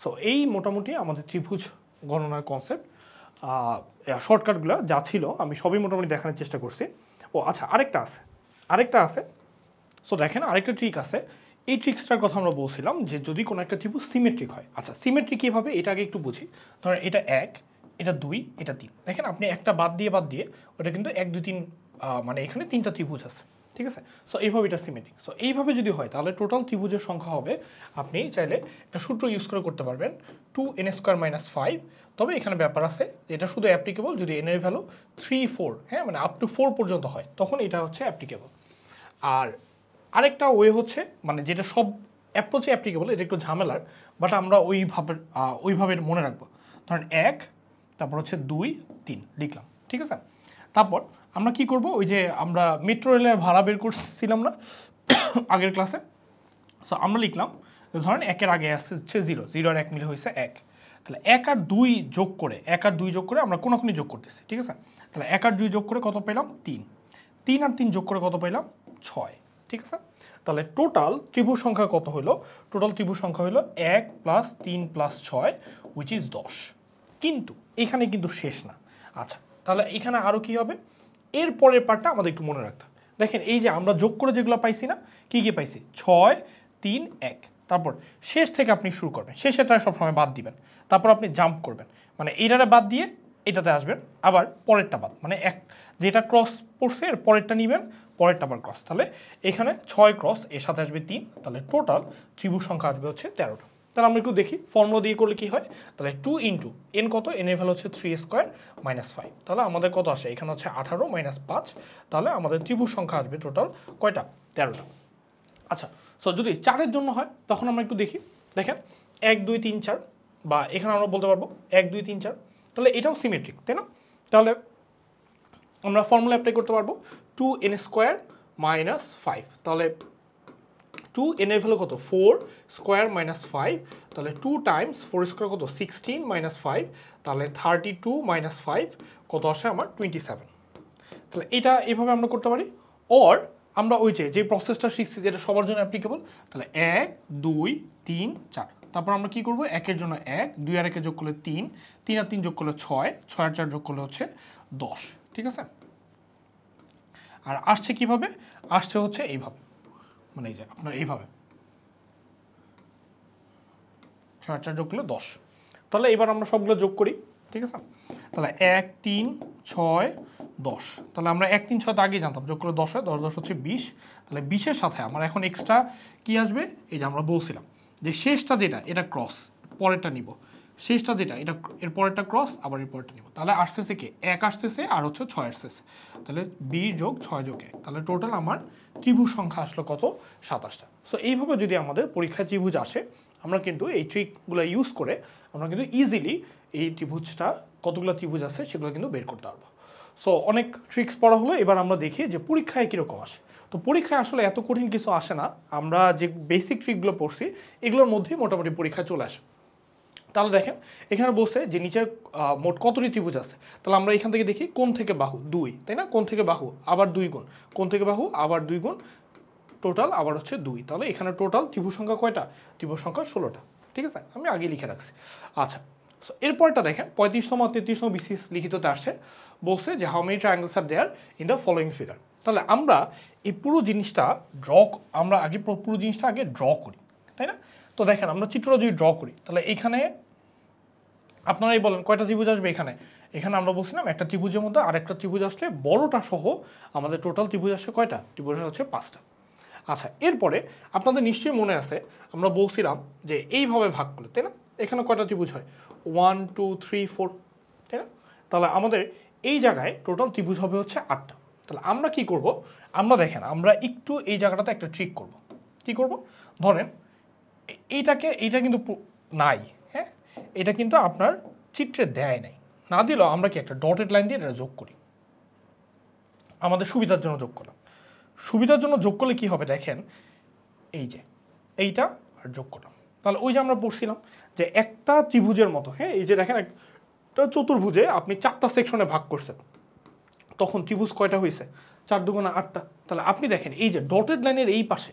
Speaker 1: সো এই মোটামুটি আমাদের ত্রিভুজ গণনার কনসেপ্ট, শর্টকাটগুলো যা ছিল আমি সবই মোটামুটি দেখানোর চেষ্টা করছি। ও আচ্ছা আরেকটা আছে। সো দেখেন আরেকটা ট্রিক আছে, এই ট্রিক্সটার কথা আমরা বলছিলাম যে যদি কোনো একটা ত্রিভুজ সিমেট্রিক হয়। আচ্ছা সিমেট্রিক কীভাবে, এটা আগে একটু বুঝি। ধরেন এটা 1, এটা 2, এটা 3, দেখেন আপনি একটা বাদ দিয়ে ওটা কিন্তু 1 2 3, মানে এখানে 3টা ত্রিভুজ আছে, ঠিক আছে। সো এইভাবে এটা সিমেট্রিক। সো এইভাবে যদি হয় তাহলে টোটাল ত্রিভুজের সংখ্যা হবে, আপনি চাইলে একটা সূত্র ইউজ করে করতে পারবেন 2n² - 5। তবে এখানে ব্যাপার আছে যে এটা শুধু অ্যাপ্লিকেবল যদি n এর ভ্যালু 3 4, হ্যাঁ মানে আপ টু 4 পর্যন্ত হয়, তখন এটা হচ্ছে অ্যাপ্লিকেবল। আর আরেকটা ওয়ে হচ্ছে মানে যেটা সব অ্যাপ্রোচে অ্যাপ্লিকেবল, এটা একটু ঝামেলার, বাট আমরা ওইভাবে মনে রাখবো। ধরেন 1, তারপর হচ্ছে 2 3 লিখলাম, ঠিক আছে। তারপর আমরা কি করব, ওই যে আমরা মেট্রো রেলের ভাড়া বের করছিলাম না আগের ক্লাসে, সো আমরা লিখলাম ধরেন 1-এর আগে আসছে হচ্ছে 0, 0 আর 1 মিলে হয়েছে 1, তাহলে 1 আর 2 যোগ করে, 1 আর 2 যোগ করে আমরা কোনাকুনি যোগ করতেছি, ঠিক আছে। তাহলে 1 আর 2 যোগ করে কত পেলাম, 3, 3 আর 3 যোগ করে কত পেলাম, 6, ঠিক আছে। তাহলে টোটাল ত্রিভুজ সংখ্যা কত হলো, টোটাল ত্রিভুজ সংখ্যা হলো 1 + 3 + 6 উইচ ইজ 10। কিন্তু এখানে কিন্তু শেষ না। আচ্ছা তাহলে এখানে আরও কি হবে, এর পরের পার্টটা আমাদের একটু মনে রাখতে হবে। দেখেন এই যে আমরা যোগ করে যেগুলো পাইছি না, কি কি পাইছি, 6 3 1, তারপর শেষ থেকে আপনি শুরু করবেন, শেষেরটা সবসময় বাদ দিবেন, তারপর আপনি জাম্প করবেন, মানে এইটারে বাদ দিয়ে এটাতে আসবেন, আবার পরেরটা বাদ, মানে যেটা ক্রস পড়ছে এর পরেরটা নেবেন, পরেরটা আবার ক্রস, তাহলে এখানে 6 ক্রস এর সাথে আসবে 3, তাহলে টোটাল ত্রিভুজ সংখ্যা আসবে হচ্ছে 13টা। তাহলে আমরা একটু দেখি ফর্মুলা দিয়ে করলে কি হয়। তাহলে 2 × n কত, n এর ভ্যালু হচ্ছে 3² - 5, তাহলে আমাদের কত আসে, এখানে হচ্ছে 18 - 5, তাহলে আমাদের ত্রিভুজ সংখ্যা আসবে টোটাল কয়টা, 13টা। আচ্ছা সো যদি 4-এর জন্য হয় তখন আমরা একটু দেখি, দেখেন 1 2 3 4, বা এখানে আমরা বলতে পারবো 1 2 3 4, তাহলে এটাও সিমেট্রিক, তাই না। তাহলে আমরা ফর্মুলা অ্যাপ্লাই করতে পারবো 2n² - 5, তাহলে 2n এর ভ্যালু কত, 4² - 5, তাহলে 2 × 4² কত, 16 - 5, তাহলে 32 - 5 কত আসে আমার, 27। তাহলে এটা এভাবে আমরা করতে পারি। অর আমরা ওই যে প্রসেসটা শিখছি যেটা সবার জন্য অ্যাপ্লিকেবল, তাহলে 1 2 3 4, তারপর আমরা কি করব, 1-এর জন্য 1, 2 আর 1 যোগ করলে 3, 3 আর 3 যোগ করলে 6, 6 আর 4 যোগ করলে হচ্ছে 10, ঠিক আছে। আর আসছে কিভাবে, আসছে হচ্ছে এইভাবে, মানে এই যে আপনার এইভাবে 6 আর 4 যোগ করলে 10। তাহলে এবার আমরা সবগুলো যোগ করি, ঠিক আছে। তাহলে 1 3 6 10, তাহলে আমরা 1 3 6 তো আগেই জানতাম, যোগ করলে 10 হয়, 10 10 হচ্ছে 20, তাহলে 20-এর সাথে আমার এখন এক্সট্রা কি আসবে, এই যে আমরা বলছিলাম যে শেষটা যেটা এটা ক্রস, পরেরটা নিব, শেষটা যেটা এটা এর পরেরটা ক্রস, আবার এর পরেরটা নিব, তাহলে আসতেছে কি 1 আসতেছে আর হচ্ছে 6 আসতেছে, তাহলে 20 যোগ 6 যোগ 1, তাহলে টোটাল আমার ত্রিভুজ সংখ্যা আসলো কত, 27টা। সো এইভাবে যদি আমাদের পরীক্ষায় ত্রিভুজ আসে আমরা কিন্তু এই ট্রিকগুলো ইউজ করে আমরা কিন্তু ইজিলি এই ত্রিভুজটা কতগুলো ত্রিভুজ আছে সেগুলো কিন্তু বের করতে পারবো। সো অনেক ট্রিক্স পড়া হলো, এবার আমরা দেখি যে পরীক্ষায় কীরকম আসে। তো পরীক্ষায় আসলে এত কঠিন কিছু আসে না, আমরা যে বেসিক ট্রিকগুলো পড়ছি এগুলোর মধ্যেই মোটামুটি পরীক্ষায় চলে আসে। তাহলে দেখেন এখানে বলছে যে নিচের মোট কতটি ত্রিভুজ আছে, তাহলে আমরা এখান থেকে দেখি কোণ থেকে বাহু 2, তাই না? কোণ থেকে বাহু আবার 2 গুণ, কোণ থেকে বাহু আবার 2 গুণ, টোটাল আবার হচ্ছে 2। তাহলে এখানে টোটাল ত্রিভুজ সংখ্যা কয়টা? ত্রিভুজ সংখ্যা 16টা। ঠিক আছে, আমি আগে লিখে রাখছি। আচ্ছা, সো এরপরটা দেখেন 35তম 33তম বিসিএস লিখিততে আসছে, বলছে যে how many triangles are there in the following figure. তাহলে আমরা এই পুরো জিনিসটা আমরা আগে পুরো জিনিসটা আগে ড্র করি, তাই না? তো দেখেন আমরা চিত্রটা যদি ড্র করি তাহলে এইখানে আপনারাই বলেন কয়টা ত্রিভুজ আসবে এখানে? এখানে আমরা বলছিলাম একটা ত্রিভুজের মধ্যে আরেকটা ত্রিভুজ আসলে বড়টা সহ আমাদের টোটাল ত্রিভুজ আসছে কয়টা? ত্রিভুজ হচ্ছে 5টা। আচ্ছা, এরপরে আপনাদের নিশ্চয়ই মনে আছে আমরা বলছিলাম যে এইভাবে ভাগ করলে, তাই না? এখানে কয়টা ত্রিভুজ হয়? 1 2 3 4, তাই না? তাহলে আমাদের এই জায়গায় টোটাল ত্রিভুজ হবে হচ্ছে 8টা। তাহলে আমরা কি করব? আমরা দেখেন আমরা একটু এই জায়গাটাতে একটা ট্রিক করব। কি করব? ধরেন এইটা কিন্তু নাই, হ্যাঁ, এটা কিন্তু আপনার চিত্রে দেয় নাই, না দিলেও আমরা কি একটা ডটেড লাইন দিয়ে এটা যোগ করি, আমাদের সুবিধার জন্য যোগ করলাম। সুবিধার জন্য যোগ করলে কি হবে দেখেন, এই যে এইটা আর যোগ করলাম, তাহলে ওই যে আমরা পড়ছিলাম যে একটা ত্রিভুজের মতো, হ্যাঁ, এই যে দেখেন একটা চতুর্ভুজে আপনি 4টা সেকশনে ভাগ করছেন, তখন ত্রিভুজ কয়টা হয়েছে? 4 দুগুণে 8টা। তাহলে আপনি দেখেন এই যে ডটেড লাইনের এই পাশে,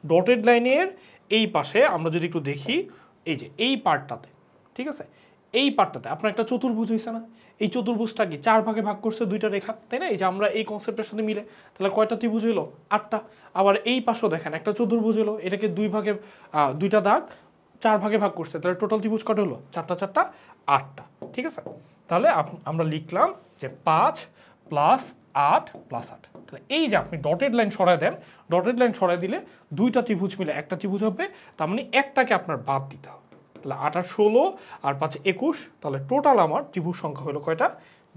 Speaker 1: ডটেড লাইনের এই পাশে আমরা যদি একটু দেখি, এই যে এই পার্টটাতে, ঠিক আছে, এই পার্টটাতে আপনার একটা চতুর্ভুজ হয়েছে না? এই চতুর্ভুজটা কি 4 ভাগে ভাগ করছে 2টা রেখা, তাই না? এই যে আমরা এই কনসেপ্টের সাথে মিলে, তাহলে কয়টা ত্রিভুজ হলো? 8টা। আবার এই পাশেও দেখেন একটা চতুর্ভুজ হলো, এটাকে 2 ভাগে 2টা দাগ 4 ভাগে ভাগ করছে, তাহলে টোটাল ত্রিভুজ কয়টা হলো? 4টা 4টা 8টা। ঠিক আছে, তাহলে আমরা লিখলাম যে 5 প্লাস 8 প্লাস 8। তাহলে এই যে আপনি ডটেড লাইন সরায় দেন, ডটেড লাইন সরাই দিলে 2টা ত্রিভুজ মিলে একটা ত্রিভুজ হবে, তার মানে একটাকে আপনার বাদ দিতে হবে। তাহলে 8 আর 16 আর 5 21, তাহলে টোটাল আমার ত্রিভুজ সংখ্যা হলো কয়টা?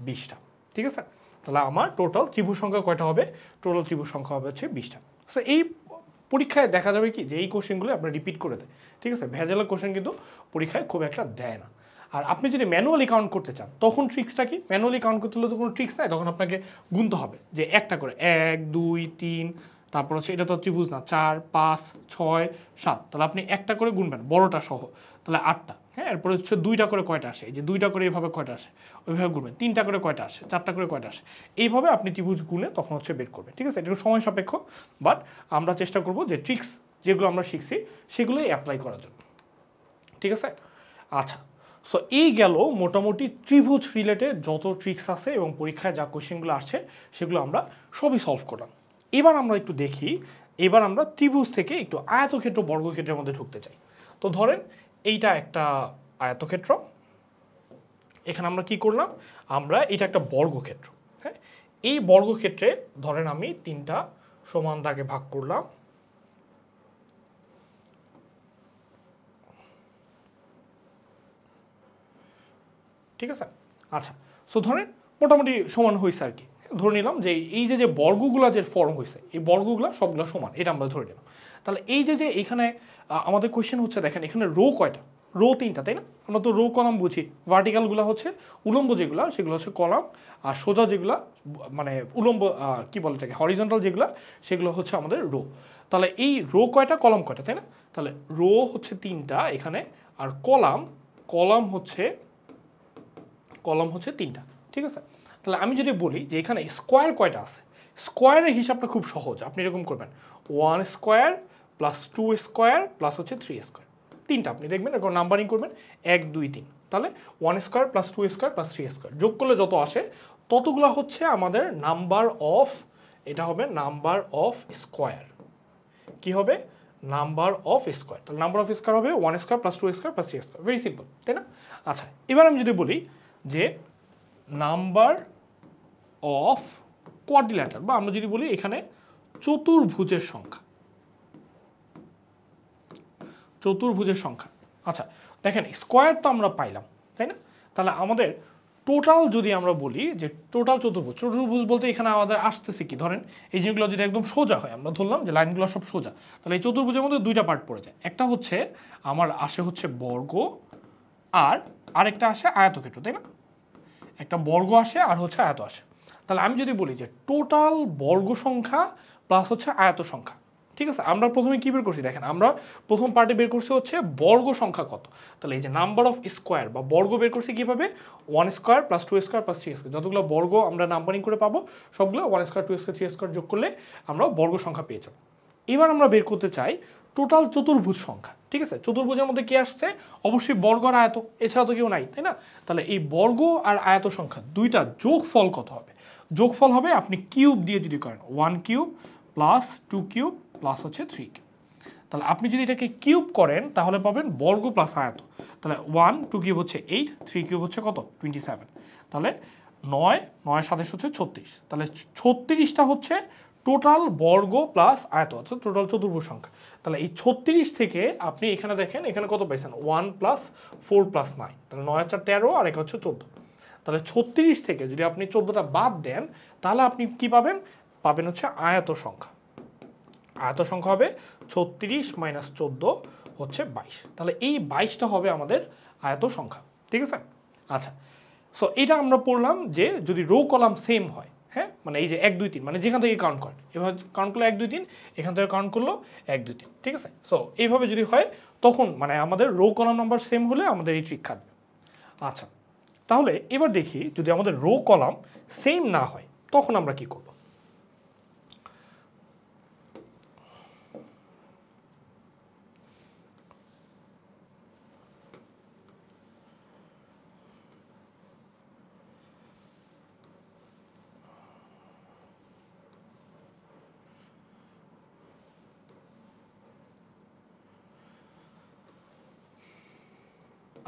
Speaker 1: 20টা। ঠিক আছে, তাহলে আমার টোটাল ত্রিভুজ সংখ্যা কয়টা হবে? টোটাল ত্রিভুজ সংখ্যা হবে হচ্ছে 20টা। সো এই পরীক্ষায় দেখা যাবে কি যে এই কোশ্চেনগুলো আপনার রিপিট করে দেয়। ঠিক আছে, ভেজালের কোশ্চেন কিন্তু পরীক্ষায় খুব একটা দেয় না। আর আপনি যদি ম্যানুয়ালি কাউন্ট করতে চান তখন ট্রিক্সটা কি? ম্যানুয়ালি কাউন্ট করতে হলে তো কোনো ট্রিক্স নাই, তখন আপনাকে গুনতে হবে যে একটা করে 1 2 3, তারপর হচ্ছে এটা তো ত্রিভুজ না, 4 5 6 7, তাহলে আপনি একটা করে গুনবেন বড়টা সহ, তাহলে 8টা। হ্যাঁ, এরপরে হচ্ছে 2টা করে কয়টা আসে? এই যে 2টা করে এইভাবে কয়টা আসে ওইভাবে গুনবেন, 3টা করে কয়টা আসে, 4টা করে কয়টা আসে, এইভাবে আপনি ত্রিভুজ গুনে তখন হচ্ছে বের করবেন। ঠিক আছে, এটা একটু সময় সাপেক্ষ, বাট আমরা চেষ্টা করব যে ট্রিক্স যেগুলো আমরা শিখছি সেগুলোই অ্যাপ্লাই করার জন্য। ঠিক আছে, আচ্ছা, সো এই গেল মোটামুটি ত্রিভুজ রিলেটেড যত ট্রিক্স আছে এবং পরীক্ষায় যা কোয়েশ্চেনগুলো আসছে সেগুলো আমরা সবই সলভ করলাম। এবার আমরা একটু দেখি, এবার আমরা ত্রিভুজ থেকে একটু আয়তক্ষেত্র বর্গক্ষেত্রের মধ্যে ঢুকতে চাই। তো ধরেন এইটা একটা আয়তক্ষেত্র, এখানে আমরা কি করলাম? আমরা এটা একটা বর্গক্ষেত্র, হ্যাঁ, এই বর্গক্ষেত্রে ধরেন আমি 3টা সমান দাগে ভাগ করলাম, ঠিক আছে। আচ্ছা, সো ধরেন মোটামুটি সমান হয়েছে আর কি, ধরে নিলাম যে এই যে বর্গগুলা যে ফর্ম হয়েছে এই বর্গগুলা সবগুলো সমান, এটা আমরা ধরে নিলাম। তাহলে এই যে এইখানে আমাদের কোয়েশ্চেন হচ্ছে দেখেন এখানে রো কয়টা? রো 3টা, তাই না? আমরা তো রো কলাম বুঝি, ভার্টিক্যালগুলো হচ্ছে উলম্ব যেগুলো সেগুলো হচ্ছে কলাম, আর সোজা যেগুলো মানে উলম্ব কি বলে এটাকে হরিজন্টাল যেগুলো সেগুলো হচ্ছে আমাদের রো। তাহলে এই রো কয়টা, কলাম কয়টা, তাই না? তাহলে রো হচ্ছে 3টা এখানে, আর কলাম হচ্ছে 3টা। ঠিক আছে, তাহলে আমি যদি বলি যে এখানে স্কোয়ার কয়টা আছে, স্কোয়ারের হিসাবটা খুব সহজ, আপনি এরকম করবেন 1 স্কোয়ার প্লাস 2 স্কোয়ার প্লাস হচ্ছে 3 স্কোয়ার, 3টা আপনি দেখবেন এরকম নাম্বারিং করবেন 1 2 3, তাহলে 1 square plus 2 square plus 3 square যোগ করলে যত আসে ততগুলো হচ্ছে আমাদের নাম্বার অফ, এটা হবে নাম্বার অফ স্কোয়ার। কি হবে? Number of square. তাহলে নাম্বার অফ স্কোয়ার হবে 1 square plus 2 square plus 3 square, very simple, তাই না? আচ্ছা, এবার আমি যদি বলি যে নাম্বার অফ কোয়াড্রিল্যাটারাল, বা আমরা যদি বলি এখানে চতুর্ভুজের সংখ্যা, চতুর্ভুজের সংখ্যা। আচ্ছা, দেখেন স্কোয়ার তো আমরা পাইলাম, তাই না? তাহলে আমাদের টোটাল যদি আমরা বলি যে টোটাল চতুর্ভুজ, চতুর্ভুজ বলতে এখানে আমাদের আসতেছে কি, ধরেন এই জিনিসগুলো যদি একদম সোজা হয়, আমরা ধরলাম যে লাইনগুলো সব সোজা, তাহলে এই চতুর্ভুজের মধ্যে দুইটা পার্ট পড়ে যায়। একটা হচ্ছে আমার আসে হচ্ছে বর্গ, আর আরেকটা আসে আয়তক্ষেত্র, তাই না? একটা বর্গ আসে আর হচ্ছে আয়ত আসে। তাহলে আমি যদি বলি যে টোটাল বর্গ সংখ্যা প্লাস হচ্ছে আয়ত সংখ্যা, ঠিক আছে? আমরা প্রথমে কি বের করছি দেখেন, আমরা প্রথম পার্টে বের করছি হচ্ছে বর্গ সংখ্যা কত। তাহলে এই যে নাম্বার অফ স্কোয়ার বা বর্গ বের করছি কিভাবে, 1 square plus 2 square plus 3 square, যতগুলো বর্গ আমরা নাম্বারিং করে পাবো সবগুলো 1 স্কোয়ার 2 স্কোয়ার 3 স্কোয়ার যোগ করলে আমরা বর্গ সংখ্যা পেয়ে যাবো। এবার আমরা বের করতে চাই টোটাল চতুর্ভুজ সংখ্যা, ঠিক আছে? চতুর্ভুজের মধ্যে কি আসছে, অবশ্যই বর্গ আর আয়ত, এছাড়া তো কেউ নাই, তাই না? তাহলে এই বর্গ আর আয়ত সংখ্যা দুইটা যোগফল কত হবে? যোগফল হবে আপনি কিউব দিয়ে যদি করেন, 1 কিউব প্লাস 2 কিউব প্লাস হচ্ছে 3 কিউব। তাহলে আপনি যদি এটাকে কিউব করেন তাহলে পাবেন বর্গ প্লাস আয়ত। তাহলে 1 2 কিউব হচ্ছে 8, 3 কিউব হচ্ছে কত, 27। তাহলে 9 9 27 হচ্ছে 36। তাহলে 36টা হচ্ছে টোটাল বর্গ প্লাস আয়ত, অর্থাৎ টোটাল চতুর্ভুজ সংখ্যা। তাহলে এই 36 থেকে আপনি এখানে দেখেন, এখানে কত পাইছেন, 1 প্লাস 4 প্লাস 9, তাহলে 9 4 13 আর একা হচ্ছে 14। তাহলে 36 থেকে যদি আপনি 14টা বাদ দেন তাহলে আপনি কি পাবেন, পাবেন হচ্ছে আয়ত সংখ্যা। আয়ত সংখ্যা হবে 36 মাইনাস 14 হচ্ছে 22। তাহলে এই 22টা হবে আমাদের আয়ত সংখ্যা, ঠিক আছে? আচ্ছা, সো এটা আমরা পড়লাম যে যদি রো কলাম সেম হয়, হ্যাঁ, মানে এই যে 1 2 3, মানে যেখান থেকে কাউন্ট করেন, এভাবে কাউন্ট করলো 1 2 3, এখান থেকে কাউন্ট করলো 1 2 3, ঠিক আছে? সো এইভাবে যদি হয় তখন মানে আমাদের রো কলাম নাম্বার সেম হলে আমাদের এই ট্রিক খাটবে। আচ্ছা, তাহলে এবার দেখি যদি আমাদের রো কলাম সেম না হয় তখন আমরা কি করব।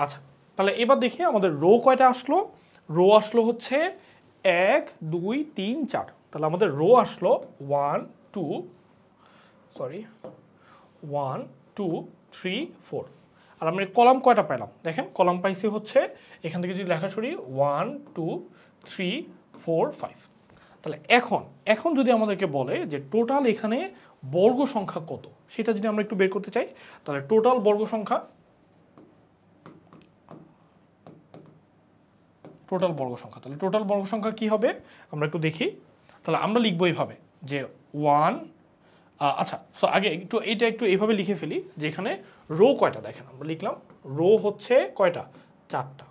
Speaker 1: আচ্ছা, তাহলে এবার দেখি আমাদের রো কয়টা আসলো। রো আসলো হচ্ছে 1 2 3 4। তাহলে আমাদের রো আসলো 1 2 3 4। আর আমরা কলাম কয়টা পেলাম দেখেন, কলাম পাইছি হচ্ছে এখান থেকে যদি লেখা শুরি 1 2 3 4 5। তাহলে এখন যদি আমাদেরকে বলে যে টোটাল এখানে বর্গ সংখ্যা কত, সেটা যদি আমরা একটু বের করতে চাই, তাহলে টোটাল বর্গ সংখ্যা, তাহলে টোটাল বর্গ সংখ্যা কি হবে আমরা একটু দেখি। তাহলে আমরা লিখবো এইভাবে যে 1, আচ্ছা, সো আগে একটু এইভাবে লিখে ফেলি যে এখানে রো কয়টা দেখেন, আমরা লিখলাম রো হচ্ছে কয়টা, 4টা,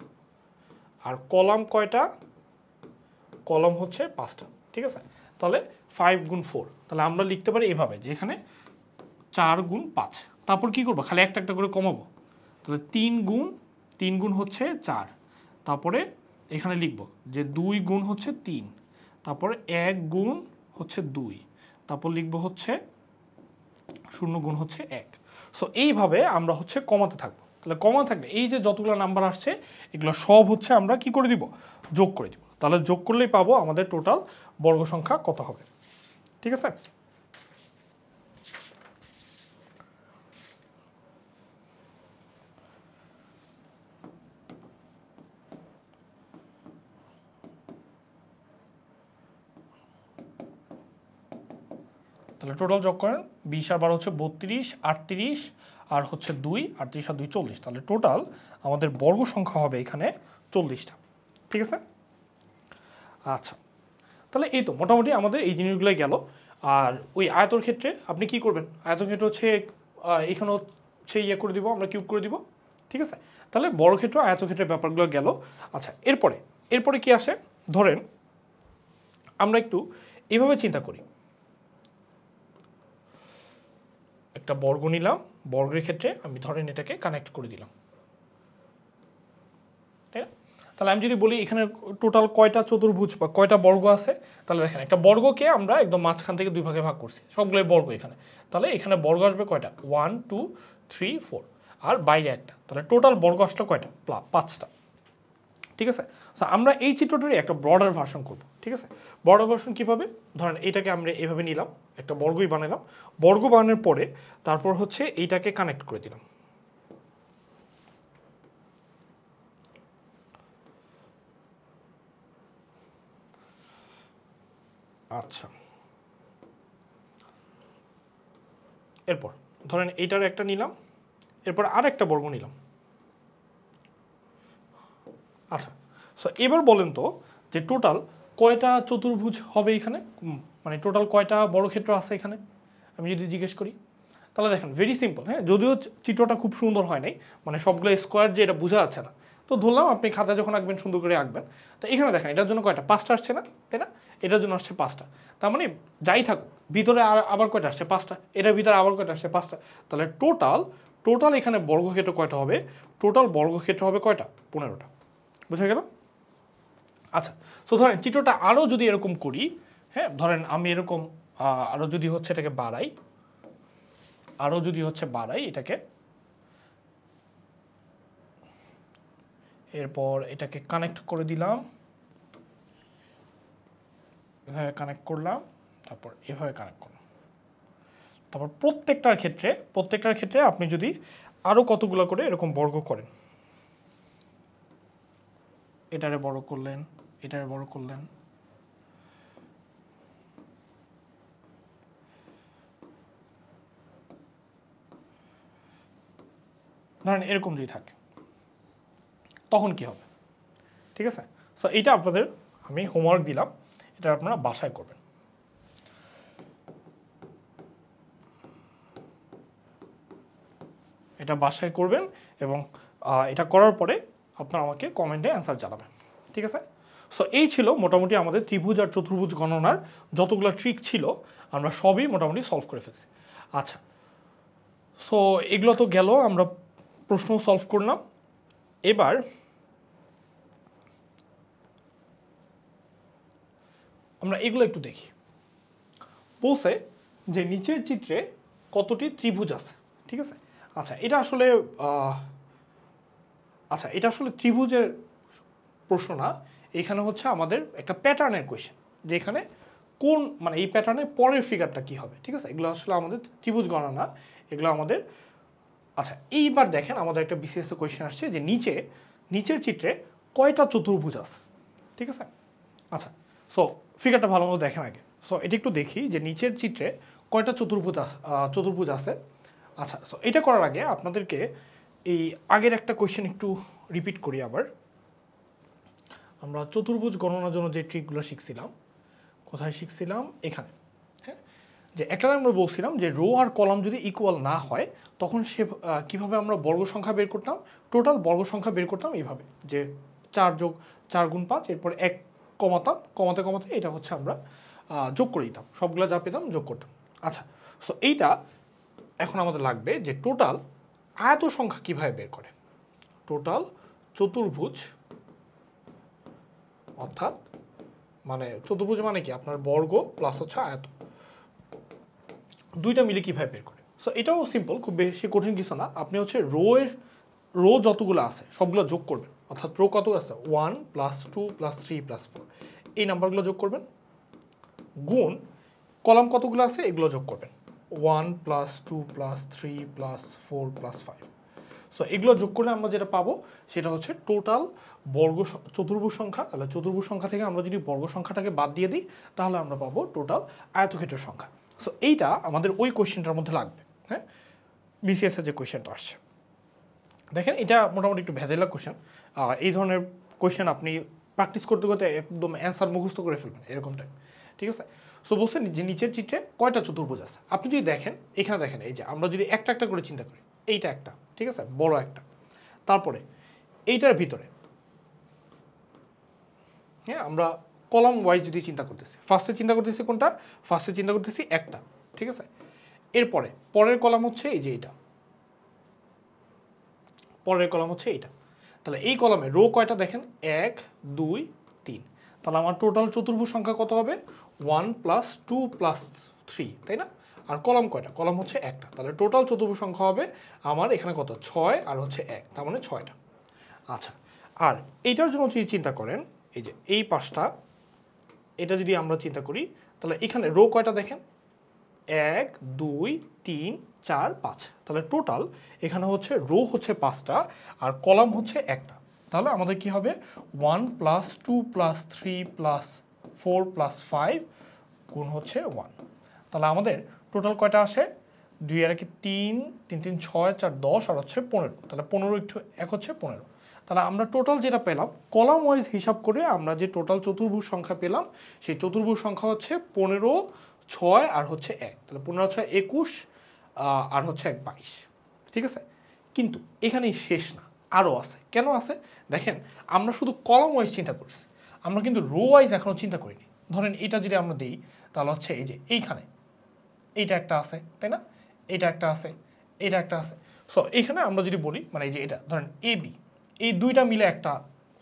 Speaker 1: আর কলাম কয়টা, কলাম হচ্ছে 5টা, ঠিক আছে? তাহলে 5 গুণ 4, তাহলে আমরা লিখতে পারি এভাবে যে এখানে 4 গুণ 5, তারপর কি করবো, খালি একটা একটা করে কমাবো। তাহলে 3 গুণ হচ্ছে 4, তারপরে এখানে লিখব যে 2 গুণ হচ্ছে 3, তারপরে 1 গুণ হচ্ছে 2, তারপর লিখব হচ্ছে 0 গুণ হচ্ছে 1। সো এইভাবে আমরা হচ্ছে কমাতে থাকবো। তাহলে কমাতে থাকলে এই যে যতগুলো নাম্বার আসছে এগুলো সব হচ্ছে আমরা কি করে দিব, যোগ করে দিব। তাহলে যোগ করলেই পাবো আমাদের টোটাল বর্গ সংখ্যা কত হবে, ঠিক আছে? তাহলে টোটাল যোগ করেন, 20 আর 12 হচ্ছে 32, 38 আর হচ্ছে 2, 38 আর 2 40। তাহলে টোটাল আমাদের বর্গ সংখ্যা হবে এখানে 40টা, ঠিক আছে? আচ্ছা, তাহলে এই তো মোটামুটি আমাদের এই জিনিসগুলোই গেল। আর ওই আয়তর ক্ষেত্রে আপনি কি করবেন, আয়তর ক্ষেত্রে হচ্ছে এখানে হচ্ছে ইয়ে করে দিব, আমরা কিউব করে দিব, ঠিক আছে? তাহলে বড় ক্ষেত্র আয়ত ক্ষেত্রের ব্যাপারগুলো গেল। আচ্ছা, এরপরে কি আসে, ধরেন আমরা একটু এইভাবে চিন্তা করি, একটা বর্গ নিলাম, বর্গের ক্ষেত্রে আমি ধরেন এটাকে কানেক্ট করে দিলাম, তাই না? তাহলে আমি যদি বলি এখানে টোটাল কয়টা চতুর্ভুজ বা কয়টা বর্গ আছে, তাহলে দেখেন একটা বর্গকে আমরা একদম মাঝখান থেকে 2 ভাগে ভাগ করছি, সবগুলোই বর্গ এখানে। তাহলে এখানে বর্গ আসবে কয়টা, 1 2 3 4, আর বাইরে একটা, তাহলে টোটাল বর্গ আসলে কয়টা, 5টা, ঠিক আছে? সো আমরা এই চিত্রটারই একটা ব্রডার ভার্সন করব, ঠিক আছে? ব্রডার ভার্সন কীভাবে, ধরেন এইটাকে আমরা এভাবে নিলাম, একটা বর্গই বানালাম, বর্গ বানানোর পরে তারপর হচ্ছে এইটাকে কানেক্ট করে দিলাম, আচ্ছা, এরপর ধরেন এইটার একটা নিলাম, এরপর আর একটা বর্গ নিলাম। আচ্ছা, সো এবার বলেন তো যে টোটাল কয়টা চতুর্ভুজ হবে এখানে, মানে টোটাল কয়টা বর্গক্ষেত্র আছে এখানে আমি যদি জিজ্ঞেস করি। তাহলে দেখেন ভেরি সিম্পল, হ্যাঁ, যদিও চিত্রটা খুব সুন্দর হয় নাই, মানে সবগুলো স্কোয়ার যে এটা বোঝা যাচ্ছে না, তো ধরলাম আপনি খাতা যখন আঁকবেন সুন্দর করে আঁকবেন। তো এখানে দেখেন এটার জন্য কয়টা, 5টা আসছে না, তাই না? এটার জন্য আসছে 5টা, তার মানে যাই থাকুক ভিতরে আবার কয়টা আসছে, 5টা, এটার ভিতরে আবার কয়টা আসছে, 5টা। তাহলে টোটাল এখানে বর্গক্ষেত্র কয়টা হবে, টোটাল বর্গক্ষেত্র হবে কয়টা, 15টা। বুঝা গেল? আচ্ছা, সো ধরেন চিত্রটা আরও যদি এরকম করি, হ্যাঁ, ধরেন আমি এরকম আরও যদি হচ্ছে এটাকে বাড়াই, এটাকে, এরপর এটাকে কানেক্ট করে দিলাম, এভাবে কানেক্ট করলাম, তারপর এভাবে কানেক্ট করলাম, তারপর প্রত্যেকটার ক্ষেত্রে আপনি যদি আরও কতগুলো করে এরকম বর্গ করেন, এটারে বড় করলেন, এটারে বড় করলেন, ধরেন এরকম যদি থাকে তখন কি হবে, ঠিক আছে? সো এইটা আপনাদের আমি হোমওয়ার্ক দিলাম, এটা আপনারা বাসায় করবেন। এটা বাসায় করবেন এবং এটা করার পরে আপনারা আমাকে কমেন্টে অ্যান্সার জানাবেন, ঠিক আছে? সো এই ছিল মোটামুটি আমাদের ত্রিভুজ আর চতুর্ভুজ গণনার যতগুলো ট্রিক ছিল আমরা সবই মোটামুটি সলভ করে ফেলছি। আচ্ছা, সো এগুলো তো গেল, আমরা প্রশ্ন সলভ করলাম। এবার আমরা এগুলো একটু দেখি। বলছে যে নিচের চিত্রে কতটি ত্রিভুজ আছে, ঠিক আছে? আচ্ছা, এটা আসলে ত্রিভুজের প্রশ্ন না, এখানে হচ্ছে আমাদের একটা প্যাটার্নের কোয়েশ্চেন, যে এখানে কোন, মানে এই প্যাটার্নের পরের ফিগারটা কি হবে, ঠিক আছে? এগুলো আসলে আমাদের ত্রিভুজ গণনা, এগুলো আমাদের। আচ্ছা, এইবার দেখেন আমাদের একটা বিশেষ কোয়েশ্চেন আসছে যে নিচের চিত্রে কয়টা চতুর্ভুজ আছে, ঠিক আছে? আচ্ছা, সো ফিগারটা ভালো মতো দেখেন আগে। সো এটা একটু দেখি যে নিচের চিত্রে কয়টা চতুর্ভুজ আছে। আচ্ছা, সো এটা করার আগে আপনাদেরকে এই আগের একটা কোয়েশ্চেন একটু রিপিট করি আবার। আমরা চতুর্ভুজ গণনার জন্য যে ট্রিকগুলো শিখছিলাম, কোথায় শিখছিলাম, এখানে, হ্যাঁ, যে একটা আমরা বলছিলাম যে রো আর কলাম যদি ইকুয়াল না হয় তখন কীভাবে আমরা বর্গ সংখ্যা বের করতাম, টোটাল বর্গ সংখ্যা বের করতাম এইভাবে, যে 4 গুণ 5, এরপর 1 কমাতে এটা হচ্ছে আমরা যোগ করে দিতাম, সবগুলো যা পেতাম যোগ করতাম। আচ্ছা, সো এইটা এখন আমাদের লাগবে যে টোটাল আয়ত সংখ্যা কীভাবে বের করে, টোটাল চতুর্ভুজ, অর্থাৎ মানে চতুর্ভুজ মানে কি আপনার বর্গ প্লাস হচ্ছে আয়ত, দুইটা মিলে কীভাবে বের করে। সো এটাও সিম্পল, খুব বেশি কঠিন কিছু না। আপনি হচ্ছে রো যতগুলো আছে সবগুলো যোগ করবেন, অর্থাৎ রো কত আছে, 1 + 2 + 3 + 4, এই নাম্বারগুলো যোগ করবেন, গুণ কলাম কতগুলো আছে এগুলো যোগ করবেন, 1 + 2 + 3 + 4 + 5। সো এগুলো যোগ করলে আমরা যেটা পাবো সেটা হচ্ছে টোটাল চতুর্ভুজ সংখ্যা। তাহলে চতুর্ভুজ সংখ্যা থেকে আমরা যদি বর্গ সংখ্যাটাকে বাদ দিয়ে দিই তাহলে আমরা পাবো টোটাল আয়তক্ষেত্রের সংখ্যা। সো এইটা আমাদের ওই কোয়েশ্চেনটার মধ্যে লাগবে, হ্যাঁ, বিসিএসের যে কোয়েশ্চেনটা আসছে। দেখেন এটা মোটামুটি একটু ভেজাইলা কোয়েশ্চেন, এই ধরনের কোয়েশ্চেন আপনি প্র্যাকটিস করতে করতে একদম অ্যান্সার মুখস্থ করে ফেলবেন এরকম টাইপ, ঠিক আছে? সো বলছেন যে নিচের চিত্রে কয়টা চতুর্ভুজ আছে। আপনি যদি দেখেন এখানে দেখেন, এই যে আমরা যদি একটা একটা করে চিন্তা করি, এইটা একটা, ঠিক আছে, বড় একটা, তারপরে এইটার ভিতরে, হ্যাঁ, আমরা কলাম ওয়াইজ যদি চিন্তা করতেছি, ফার্স্টে চিন্তা করতেছি একটা, ঠিক আছে? এরপরে পরের কলাম হচ্ছে এই যে এইটা, পরের কলাম হচ্ছে এইটা। তাহলে এই কলামে রো কয়টা দেখেন, 1 2 3, তাহলে আমার টোটাল চতুর্ভুজ সংখ্যা কত হবে, 1 + 2 + 3, তাই না? আর কলাম কয়টা, কলাম হচ্ছে একটা, তাহলে টোটাল চতুর্ভুজ সংখ্যা হবে আমার এখানে কত, 6 আর হচ্ছে 1, তার মানে 6টা। আচ্ছা, আর এইটার জন্য যদি চিন্তা করেন, এই যে এই পাশটা, এটা যদি আমরা চিন্তা করি তাহলে এখানে রো কয়টা দেখেন, 1 2 3 4 5, তাহলে টোটাল এখানে হচ্ছে রো হচ্ছে 5টা আর কলাম হচ্ছে একটা। তাহলে আমাদের কি হবে, 1 + 2 + 3 + 4 + 5 গুণ হচ্ছে 1। তাহলে আমাদের টোটাল কয়টা আসে 2 আর 3 3 3 6 4 10 আর হচ্ছে 15। তাহলে 15 একটু 1 হচ্ছে 15। তাহলে আমরা টোটাল যেটা পেলাম কলাম ওয়াইজ হিসাব করে আমরা যে টোটাল চতুর্ভুজ সংখ্যা পেলাম সেই চতুর্ভুজ সংখ্যা হচ্ছে 15 6 আর হচ্ছে 1। তাহলে 15 6 21 আর হচ্ছে 1 22। ঠিক আছে, কিন্তু এখানেই শেষ না, আরও আছে। কেন আছে দেখেন, আমরা শুধু কলাম ওয়াইজ চিন্তা করছি, আমরা কিন্তু রো ওয়াইজ এখনও চিন্তা করিনি। ধরেন এটা যদি আমরা দিই তাহলে হচ্ছে এই যে এইখানে এইটা একটা আছে, তাই না, এটা একটা আছে, এটা একটা আছে। সো এইখানে আমরা যদি বলি মানে এই যে এটা ধরেন এ বি, এই দুইটা মিলে একটা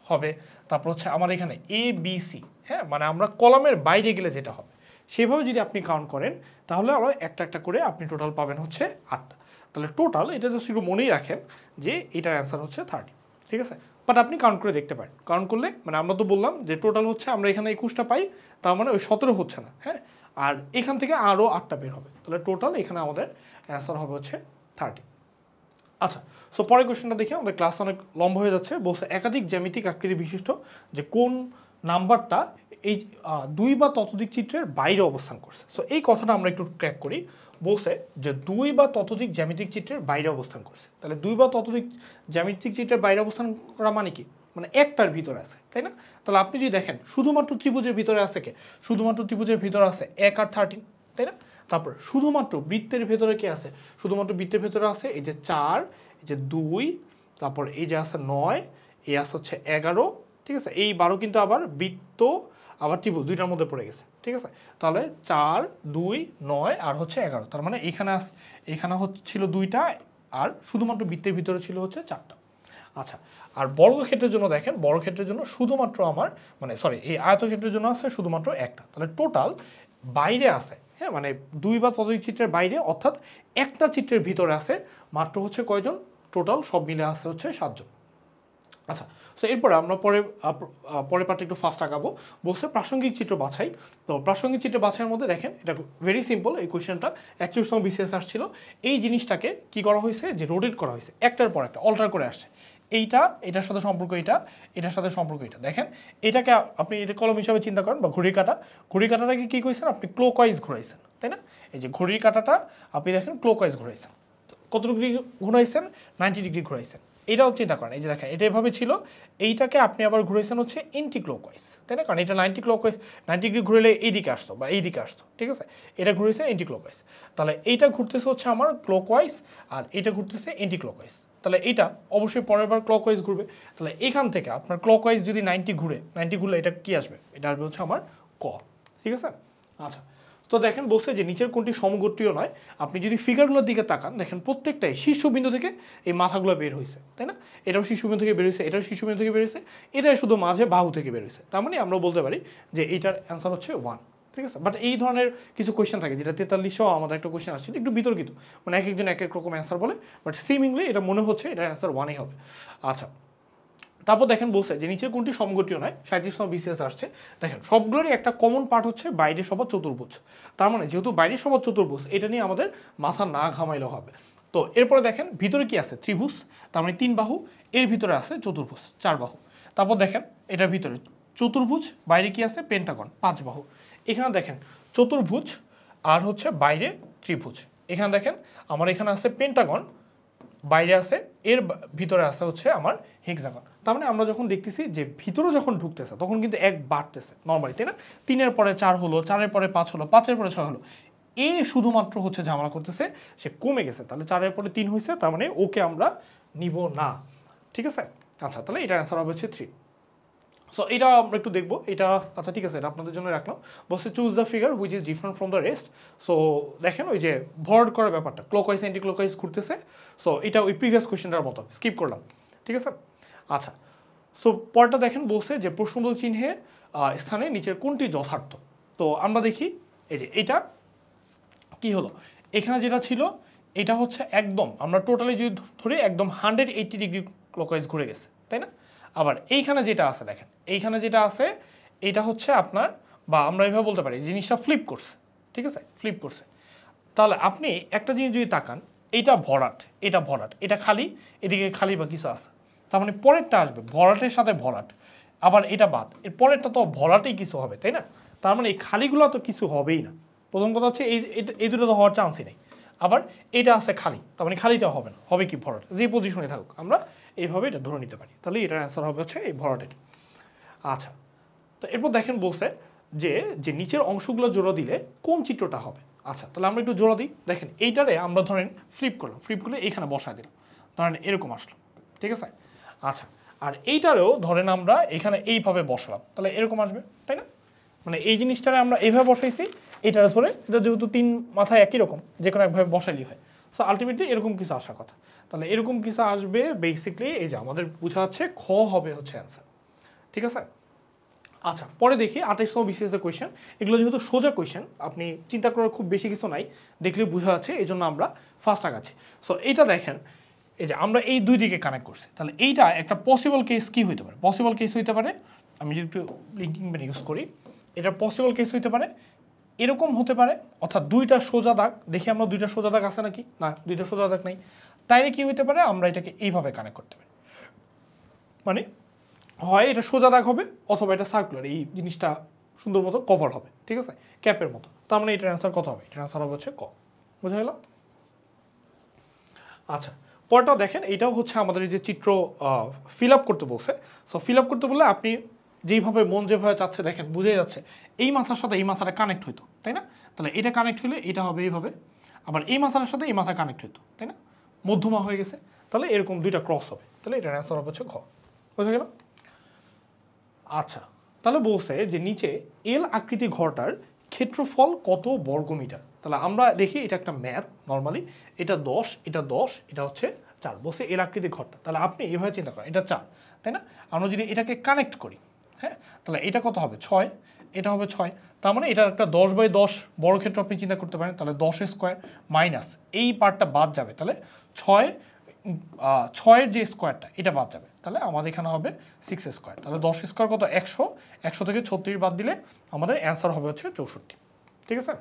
Speaker 1: হবে। তারপর হচ্ছে আমার এখানে এ বি সি, হ্যাঁ, মানে আমরা কলামের বাইরে গেলে যেটা হবে সেভাবে যদি আপনি কাউন্ট করেন তাহলে আমরা একটা একটা করে আপনি টোটাল পাবেন হচ্ছে 8টা। তাহলে টোটাল এটা জাস্ট একটু মনেই রাখেন যে এটার অ্যান্সার হচ্ছে 30। ঠিক আছে, বাট আপনি কাউন্ট করে দেখতে পারেন। কাউন্ট করলে মানে আমরা তো বললাম যে টোটাল হচ্ছে আমরা এখানে 21টা পাই, তার মানে ওই 17 হচ্ছে না, হ্যাঁ, আর এখান থেকে আরও 8টা বের হবে। তাহলে টোটাল এখানে আমাদের অ্যান্সার হবে হচ্ছে 30। আচ্ছা, সো পরের কোয়েশ্চেনটা দেখি, আমাদের ক্লাস অনেক লম্বা হয়ে যাচ্ছে। বলছে একাধিক জ্যামিতিক আকৃতি বিশিষ্ট যে কোন নাম্বারটা এই 2 বা ততোধিক চিত্রের বাইরে অবস্থান করছে। সো এই কথাটা আমরা একটু ক্র্যাক করি। বলছে যে 2 বা ততোধিক জ্যামিতিক চিত্রের বাইরে অবস্থান করছে। তাহলে 2 বা ততোধিক জ্যামিতিক চিত্রের বাইরে অবস্থান করা মানে কি, মানে একটার ভিতরে আছে, তাই না। তাহলে আপনি যদি দেখেন শুধুমাত্র ত্রিভুজের ভিতরে আছে কে, শুধুমাত্র ত্রিভুজের ভিতরে আছে 1 আর 13, তাই না। তারপর শুধুমাত্র বৃত্তের ভেতরে কে আছে, শুধুমাত্র বৃত্তের ভেতরে আছে এই যে 4, এই যে 2, তারপর এই যে আছে 9, এই আছে হচ্ছে 11। ঠিক আছে, এই 12 কিন্তু আবার বৃত্ত আবার ত্রিভুজ দুইটার মধ্যে পড়ে গেছে। ঠিক আছে, তাহলে 4 2 9 আর হচ্ছে 11। তার মানে এখানে হচ্ছিল 2টা আর শুধুমাত্র বৃত্তের ভিতরে ছিল হচ্ছে 4টা। আচ্ছা, আর বর্গক্ষেত্রের জন্য দেখেন, বর্গক্ষেত্রের জন্য শুধুমাত্র আমার মানে সরি এই আয়তক্ষেত্রের জন্য আছে শুধুমাত্র একটা। তাহলে টোটাল বাইরে আছে, হ্যাঁ, মানে 2 বা ততোধিক চিত্রের বাইরে, অর্থাৎ একটা চিত্রের ভিতরে আছে মাত্র হচ্ছে কয়জন, টোটাল সব মিলে আছে হচ্ছে 7 জন। আচ্ছা, সো এরপরে আমরা পরের পার্টটা একটু ফাস্ট আঁকাবো। বলছে প্রাসঙ্গিক চিত্র বাছাই। তো প্রাসঙ্গিক চিত্র বাছাইয়ের মধ্যে দেখেন এটা ভেরি সিম্পল। এই কোয়েশ্চেনটা 41তম বিসিএস আসছিল। এই জিনিসটাকে কি করা হয়েছে, যে রোটেট করা হয়েছে, একটার পর একটা অল্টার করে আসছে। এটার সাথে সম্পর্ক এটার সাথে সম্পর্ক এটা। দেখেন এটাকে আপনি এটা কলম হিসাবে চিন্তা করেন বা ঘড়ির কাঁটাটাকে কী করেছেন আপনি, ক্লকওয়াইজ ঘুরাইছেন, তাই না। এই যে ঘড়ির কাঁটাটা আপনি দেখেন ক্লকওয়াইজ ঘুরাইছেন, কত ডিগ্রি ঘুরাইছেন, 90 ডিগ্রি ঘুরাইছেন। এটাও চিন্তা করেন, এই যে দেখেন এটা এভাবে ছিল, এইটাকে আপনি আবার ঘুরাইছেন হচ্ছে এন্টি ক্লকওয়াইজ, তাই না, কারণ এটা 90 ডিগ্রি ঘুরেলে এইদিকে আসতো বা এইদিকে আসতো। ঠিক আছে, এটা ঘুরেছে এন্টি ক্লকওয়াইজ। তাহলে এইটা ঘুরতেছে হচ্ছে আমার ক্লকওয়াইজ আর এটা ঘুরতেছে এন্টি ক্লকওয়াইজ। তাহলে এটা অবশ্যই পরের বার ক্লকওয়াইজ ঘুরবে। তাহলে এখান থেকে আপনার ক্লকওয়াইজ যদি 90 ঘুরলে এটা কি আসবে, এটা আসবে হচ্ছে আমার ক। ঠিক আছে, আচ্ছা, তো দেখেন বলছে যে নিচের কোনটি সমগোত্রীয় নয়। আপনি যদি ফিগারগুলোর দিকে তাকান দেখেন প্রত্যেকটাই শীর্ষবিন্দু থেকে এই মাথাগুলো বের হয়েছে, তাই না। এটাও শীর্ষবিন্দু থেকে বের হয়েছে, এটাও শীর্ষবিন্দু থেকে বের হয়েছে, এটাই শুধু মাঝে বাহু থেকে বের হয়েছে। তার মানে আমরা বলতে পারি যে এইটার অ্যান্সার হচ্ছে 1। ঠিক আছে, বাট এই ধরনের কিছু কোয়েশ্চেন থাকে, যেটা 4300 আমাদের একটা কোয়েশ্চেন আসছিল একটু বিতর্কিত, মানে এক একজন এক এক রকম অ্যান্সার বলে, বাট সিমিংলি এটা মনে হচ্ছে এটার অ্যান্সার 1ই হবে। আচ্ছা, তারপর দেখেন বলছে যে নিচের কোনটি সমগোত্রীয় নয়, 37তম বিসিএস আসছে। দেখেন সবগুলোরই একটা কমন পার্ট হচ্ছে বাইরের সবার চতুর্ভুজ। তার মানে যেহেতু বাইরের সবার চতুর্ভুজ, এটা নিয়ে আমাদের মাথা না ঘামাইলেও হবে। তো এরপরে দেখেন ভিতরে কি আছে, ত্রিভুজ, তার মানে 3 বাহু, এর ভিতরে আছে চতুর্ভুজ 4 বাহু। তারপর দেখেন এটার ভিতরে চতুর্ভুজ, বাইরে কি আছে, পেন্টাগন 5 বাহু। এখানে দেখেন চতুর্ভুজ আর হচ্ছে বাইরে ত্রিভুজ। এখানে দেখেন আমার এখানে আছে পেন্টাগন, বাইরে আছে, এর ভিতরে আছে হচ্ছে আমার হেক্সাগন। তার মানে আমরা যখন দেখতেছি যে ভিতরে যখন ঢুকতেছে তখন কিন্তু 1 বাড়তেছে নর্মালি, তাই না। 3-এর পরে 4 হলো, 4-এর পরে 5 হলো, 5-এর পরে 6 হলো। এ শুধুমাত্র হচ্ছে ঝামেলা করতেছে, সে কমে গেছে। তাহলে 4-এর পরে 3 হয়েছে, তার মানে ওকে আমরা নিব না। ঠিক আছে, আচ্ছা, তাহলে এটা অ্যান্সার হবে হচ্ছে 3। সো এটা আমরা একটু দেখবো এটা। আচ্ছা ঠিক আছে, এটা আপনাদের জন্য রাখলাম। বলছে choose the figure which is different from the rest. So দেখেন ওই যে ভর্ড করার ব্যাপারটা, ক্লকওয়াইজ অ্যান্টি ক্লকওয়াইজ ঘুরতেছে। সো এটা ওই প্রিভিয়াস কোয়েশ্চেনটার মতো, স্কিপ করলাম। ঠিক আছে, আচ্ছা, সো পরটা দেখেন বলছে যে প্রশ্নবোধক চিহ্নে স্থানে নিচের কোনটি যথার্থ। তো আমরা দেখি এই যে এটা কি হলো, এখানে যেটা ছিল এটা হচ্ছে একদম আমরা টোটালি যদি ধরি একদম 180 ডিগ্রি ক্লকওয়াইজ ঘুরে গেছে, তাই না। আবার এইখানে যেটা আছে দেখেন, এইখানে যেটা আছে এটা হচ্ছে আপনার, বা আমরা এইভাবে বলতে পারি জিনিসটা ফ্লিপ করছে। ঠিক আছে, ফ্লিপ করছে। তাহলে আপনি একটা জিনিস যদি তাকান, এটা ভরাট, এটা খালি, এদিকে খালি বা কিছু আছে। তার মানে পরেরটা আসবে ভরাটের সাথে ভরাট, আবার এটা বাদ, এর পরেরটা তো ভরাটেই কিছু হবে, তাই না। তার মানে এই খালিগুলো তো কিছু হবেই না। প্রথম কথা হচ্ছে এই দুটো তো হওয়ার চান্সই নেই। আবার এটা আছে খালি, তার মানে খালিটা হবে না, হবে কি ভরাট, যে পজিশনে থাকুক আমরা এইভাবে এটা ধরে নিতে পারি। তাহলে এটার অ্যান্সার হবে হচ্ছে এই ভরাটের। আচ্ছা, তো এরপর দেখেন বলছে যে যে নিচের অংশগুলো জোড়া দিলে কোন চিত্রটা হবে। আচ্ছা, তাহলে আমরা একটু জোড়া দিই। দেখেন এইটারে আমরা ধরেন ফ্লিপ করলাম, ফ্লিপ করলে এইখানে বসায় দিলাম, ধরেন এরকম আসলো, ঠিক আছে। আচ্ছা, আর এইটারেও ধরেন আমরা এখানে এইভাবে বসালাম, তাহলে এরকম আসবে, তাই না? মানে এই জিনিসটারে আমরা এইভাবে বসাইছি, এইটারে ধরে, এটা যেহেতু তিন মাথায় একই রকম, যে কোনো একভাবে বসাইলেই হয়। সো আলটিমেটলি এরকম কিছু আসার কথা। তাহলে এরকম কিছু আসবে বেসিকলি, এই যে আমাদের বোঝা যাচ্ছে খ হবে হচ্ছে অ্যান্সার, ঠিক আছে। আচ্ছা, পরে দেখি 28 বিসিএসের কোয়েশ্চেন। এগুলো যেহেতু সোজা কোয়েশ্চেন, আপনি চিন্তা করার খুব বেশি কিছু নাই, দেখলে বোঝা যাচ্ছে, এই জন্য আমরা ফার্স্ট আগাচ্ছি। সো এইটা দেখেন, এই যে আমরা এই দুই দিকে কানেক্ট করছি, তাহলে এইটা একটা পসিবল কেস কি হইতে পারে? পসিবল কেস হইতে পারে, আমি যদি একটু লিঙ্কিং পেন ইউজ করি, এটা পসিবল কেস হইতে পারে এরকম হতে পারে, অর্থাৎ দুইটা সোজা দাগ, দেখি আমরা দুইটা সোজা দাগ আছে নাকি, না দুইটা সোজা দাগ নাই, তাইলে কি হইতে পারে, আমরা এটাকে এইভাবে কানেক্ট করতে পারি। মানে হয় এটা সোজা দাগ হবে, অথবা এটা সার্কুলার, এই জিনিসটা সুন্দর মতো কভার হবে, ঠিক আছে, ক্যাপের মতো। তার মানে এটার অ্যান্সার কত হবে? এটার অ্যান্সার হবে হচ্ছে ক। বুঝা গেল? আচ্ছা, পরটাও দেখেন, এইটাও হচ্ছে আমাদের এই যে চিত্র ফিল আপ করতে বলছে। সো ফিল আপ করতে বললে আপনি যেইভাবে মন যেভাবে চাচ্ছে, দেখেন বুঝে যাচ্ছে এই মাথার সাথে এই মাথাটা কানেক্ট হইতো, তাই না? তাহলে এটা কানেক্ট হলে এটা হবে এইভাবে, আবার এই মাথার সাথে এই মাথা কানেক্ট হইতো, তাই না? মধ্যমা হয়ে গেছে, তাহলে এরকম দুইটা ক্রস হবে, তাহলে এটার অ্যান্সার হবে হচ্ছে ঘ। বুঝা গেল? আচ্ছা, তাহলে বলছে যে নিচে এল আকৃতি ঘরটার ক্ষেত্রফল কত বর্গমিটার। তাহলে আমরা দেখি এটা একটা ম্যাথ, নর্মালি এটা 10, এটা 10, এটা হচ্ছে 4, বলছে এল আকৃতি ঘরটা। তাহলে আপনি এইভাবে চিন্তা করেন, এটা 4, তাই না? আমরা যদি এটাকে কানেক্ট করি, হ্যাঁ, তাহলে এটা কত হবে? 6, এটা হবে 6। তার মানে এটা একটা 10/10 বর্গক্ষেত্র আপনি চিন্তা করতে পারেন। তাহলে 10 স্কোয়ার মাইনাস এই পার্টটা বাদ যাবে, তাহলে 6-এর যে স্কোয়ারটা এটা বাদ যাবে, তাহলে আমাদের এখানে হবে 6 স্কোয়ার। তাহলে 10 স্কোয়ার কত? 100, 100 থেকে 36 বাদ দিলে আমাদের অ্যান্সার হবে হচ্ছে 64, ঠিক আছে।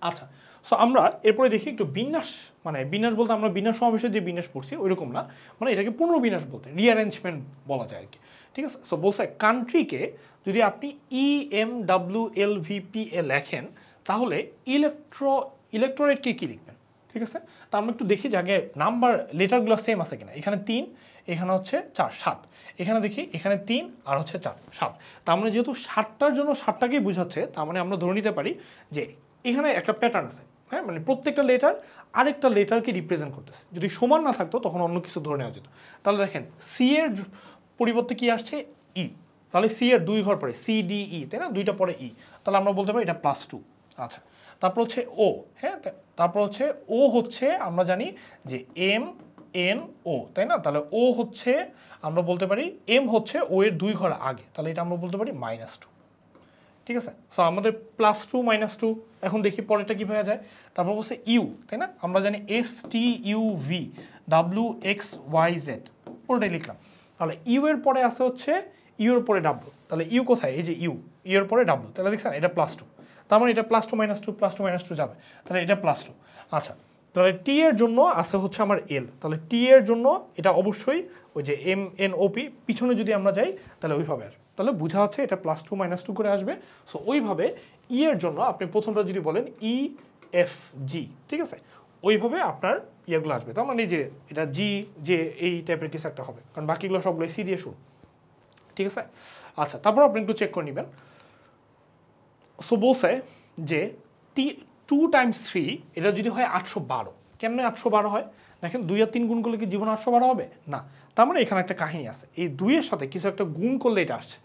Speaker 1: আচ্ছা, সো আমরা এরপরে দেখি একটু বিন্যাস, মানে বিন্যাস বলতে আমরা বিন্যাস সমাবেশে যে বিন্যাস পড়ছি ওইরকম না, মানে এটাকে পুনর্বিন্যাস বলতে, রিঅ্যারেঞ্জমেন্ট বলা যায় আর কি, ঠিক আছে। সো বলছে কান্ট্রিকে যদি আপনি EMWLVPA লেখেন, তাহলে ইলেকট্রোরেটকে কী লিখবেন, ঠিক আছে। তা আমরা একটু দেখি যে আগে নাম্বার লেটারগুলো সেম আছে কিনা। এখানে 3, এখানে হচ্ছে 4, 7, এখানে দেখি এখানে 3 আর হচ্ছে 4, 7। তার মানে যেহেতু 7টার জন্য 7টাকেই বোঝাচ্ছে, তার মানে আমরা ধরে নিতে পারি যে এখানে একটা প্যাটার্ন আছে, হ্যাঁ, মানে প্রত্যেকটা লেটার আরেকটা লেটারকে রিপ্রেজেন্ট করতেছে। যদি সমান না থাকতো তখন অন্য কিছু ধরে নেওয়া যেত। তাহলে দেখেন সি এর পরিবর্তে কি আসছে? ই, তাহলে সি এর 2 ঘর পরে CDE, তাই না, 2টা পরে ই, তাহলে আমরা বলতে পারি এটা +2। আচ্ছা, তারপর হচ্ছে ও, হ্যাঁ, তারপর হচ্ছে ও হচ্ছে আমরা জানি যে MNO, তাই না। তাহলে ও হচ্ছে আমরা বলতে পারি এম হচ্ছে ও এর 2 ঘর আগে, তাহলে এটা আমরা বলতে পারি -2, ঠিক আছে। সো আমাদের +2 -2, এখন দেখি পরেরটা কী হয়ে যায়। তারপর বলছে ইউ, তাই না, আমরা জানি STUVWXYZ, পুরোটাই লিখলাম। তাহলে ইউ এর পরে আছে হচ্ছে ইউ এর পরে ডাব্লু, তাহলে ইউ কোথায়? এই যে ইউ, ইউ এর পরে ডাব্লু, তাহলে দেখছেন এটা +2, তার মানে এটা +2 -2 +2 -2 যাবে, তাহলে এটা +2। আচ্ছা, তাহলে টি এর জন্য আছে হচ্ছে আমার এল, তাহলে টি এর জন্য এটা অবশ্যই ওই যে MNOP, পিছনে যদি আমরা যাই তাহলে ওইভাবে আসবে, তাহলে বোঝা হচ্ছে এটা +2 -2 করে আসবে। সো ওইভাবে ই এর জন্য আপনি প্রথমটা যদি বলেন EFG, ঠিক আছে, ওইভাবে আপনার ইয়েগুলো আসবে। তার মানে যে এটা জি, যে এই টাইপের কিছু একটা হবে, কারণ বাকিগুলো সবগুলো সি দিয়ে শুরু, ঠিক আছে। আচ্ছা, তারপর আপনি একটু চেক করে নেবেন। সো বলছে যে 2 × 3 এটা যদি হয় 812, কেমনে 812 হয়? দেখেন 2 আর 3 গুণ করলে কি জীবন 812 হবে না। তার মানে এখানে একটা কাহিনী আছে, এই 2 এর সাথে কিছু একটা গুণ করলে এটা আসছে।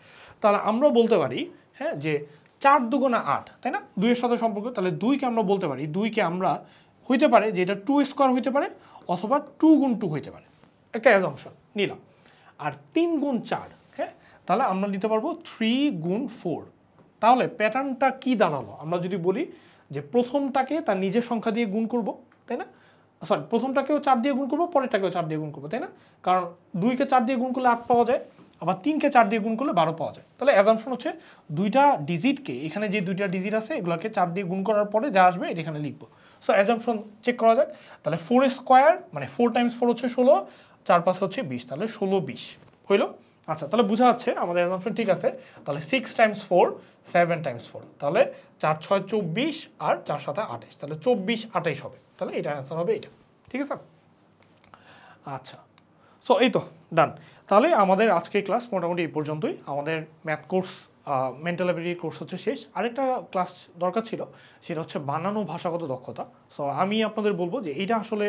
Speaker 1: তাহলে আমরা বলতে পারি, হ্যাঁ, যে 4 × 2 = 8, তাই না, 2 এর সাথে সম্পর্ক। তাহলে 2কে আমরা বলতে পারি, 2কে আমরা হইতে পারে যে এটা 2 স্কোয়ার হইতে পারে, অথবা 2 × 2 হইতে পারে, একটা অ্যাজাম্পশন নিলাম। আর 3 × 4, হ্যাঁ, তাহলে আমরা নিতে পারবো 3 × 4। তাহলে প্যাটার্নটা কি দাঁড়ালো? আমরা যদি বলি যে প্রথমটাকে তার নিজের সংখ্যা দিয়ে গুণ করব, তাই না, সরি, প্রথমটাকেও 4 দিয়ে গুণ করবো, পরেরটাকেও 4 দিয়ে গুণ করবো, তাই না, কারণ 2কে 4 দিয়ে গুণ করলে 8 পাওয়া যায়, আবার 3কে 4 দিয়ে গুণ করলে 12 পাওয়া যায়। তাহলে অ্যাজাম্পশন হচ্ছে দুইটা ডিজিটকে, এখানে যে দুইটা ডিজিট আছে এগুলোকে 4 দিয়ে গুণ করার পরে যা আসবে এটা এখানে লিখবো। সো অ্যাজাম্পশন চেক করা যাক। তাহলে 4 স্কোয়ার মানে 4 × 4 হচ্ছে 16, 4 × 5 হচ্ছে 20, তাহলে 16 20 হইল। আচ্ছা, তাহলে বোঝা যাচ্ছে আমাদের অ্যাসাম্পশন ঠিক আছে। তাহলে 6 টাইমস 4 7 টাইমস 4, তাহলে 4 6 24 আর 4 7 28, তাহলে 24 28 হবে। তাহলে এটার অ্যান্সার হবে এটা, ঠিক আছে। আচ্ছা, সো এই তো ডান। তাহলে আমাদের আজকের ক্লাস মোটামুটি এই পর্যন্তই। আমাদের math course, mental ability course হচ্ছে শেষ। আরেকটা ক্লাস দরকার ছিল, সেটা হচ্ছে বানানো ভাষাগত দক্ষতা। সো আমি আপনাদের বলবো যে এটা আসলে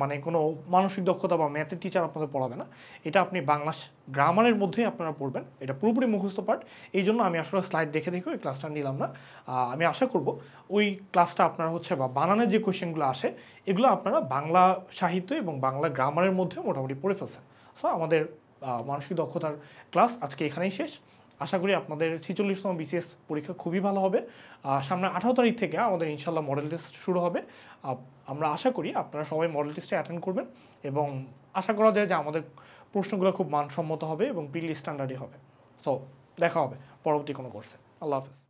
Speaker 1: মানে কোনো মানসিক দক্ষতা বা ম্যাথের টিচার আপনাদের পড়াবে না, এটা আপনি বাংলা গ্রামারের মধ্যেই আপনারা পড়বেন। এটা পুরোপুরি মুখস্থ পাঠ, এই জন্য আমি আসলে স্লাইড দেখে দেখে ওই ক্লাসটা নিলাম না। আমি আশা করব ওই ক্লাসটা আপনারা হচ্ছে বা বানানের যে কোয়েশ্চেনগুলো আসে এগুলো আপনারা বাংলা সাহিত্য এবং বাংলা গ্রামারের মধ্যে মোটামুটি পড়ে ফেলছেন। সো আমাদের মানসিক দক্ষতার ক্লাস আজকে এখানেই শেষ। আশা করি আপনাদের 46তম বিসিএস পরীক্ষা খুবই ভালো হবে। সামনে 18 তারিখ থেকে আমাদের ইনশাল্লাহ মডেল টেস্ট শুরু হবে। আমরা আশা করি আপনারা সবাই মডেল টেস্টে অ্যাটেন্ড করবেন এবং আশা করা যায় যে আমাদের প্রশ্নগুলো খুব মানসম্মত হবে এবং প্রিলি স্ট্যান্ডার্ডই হবে। সো দেখা হবে পরবর্তী কোনো কোর্সে। আল্লাহ হাফেজ।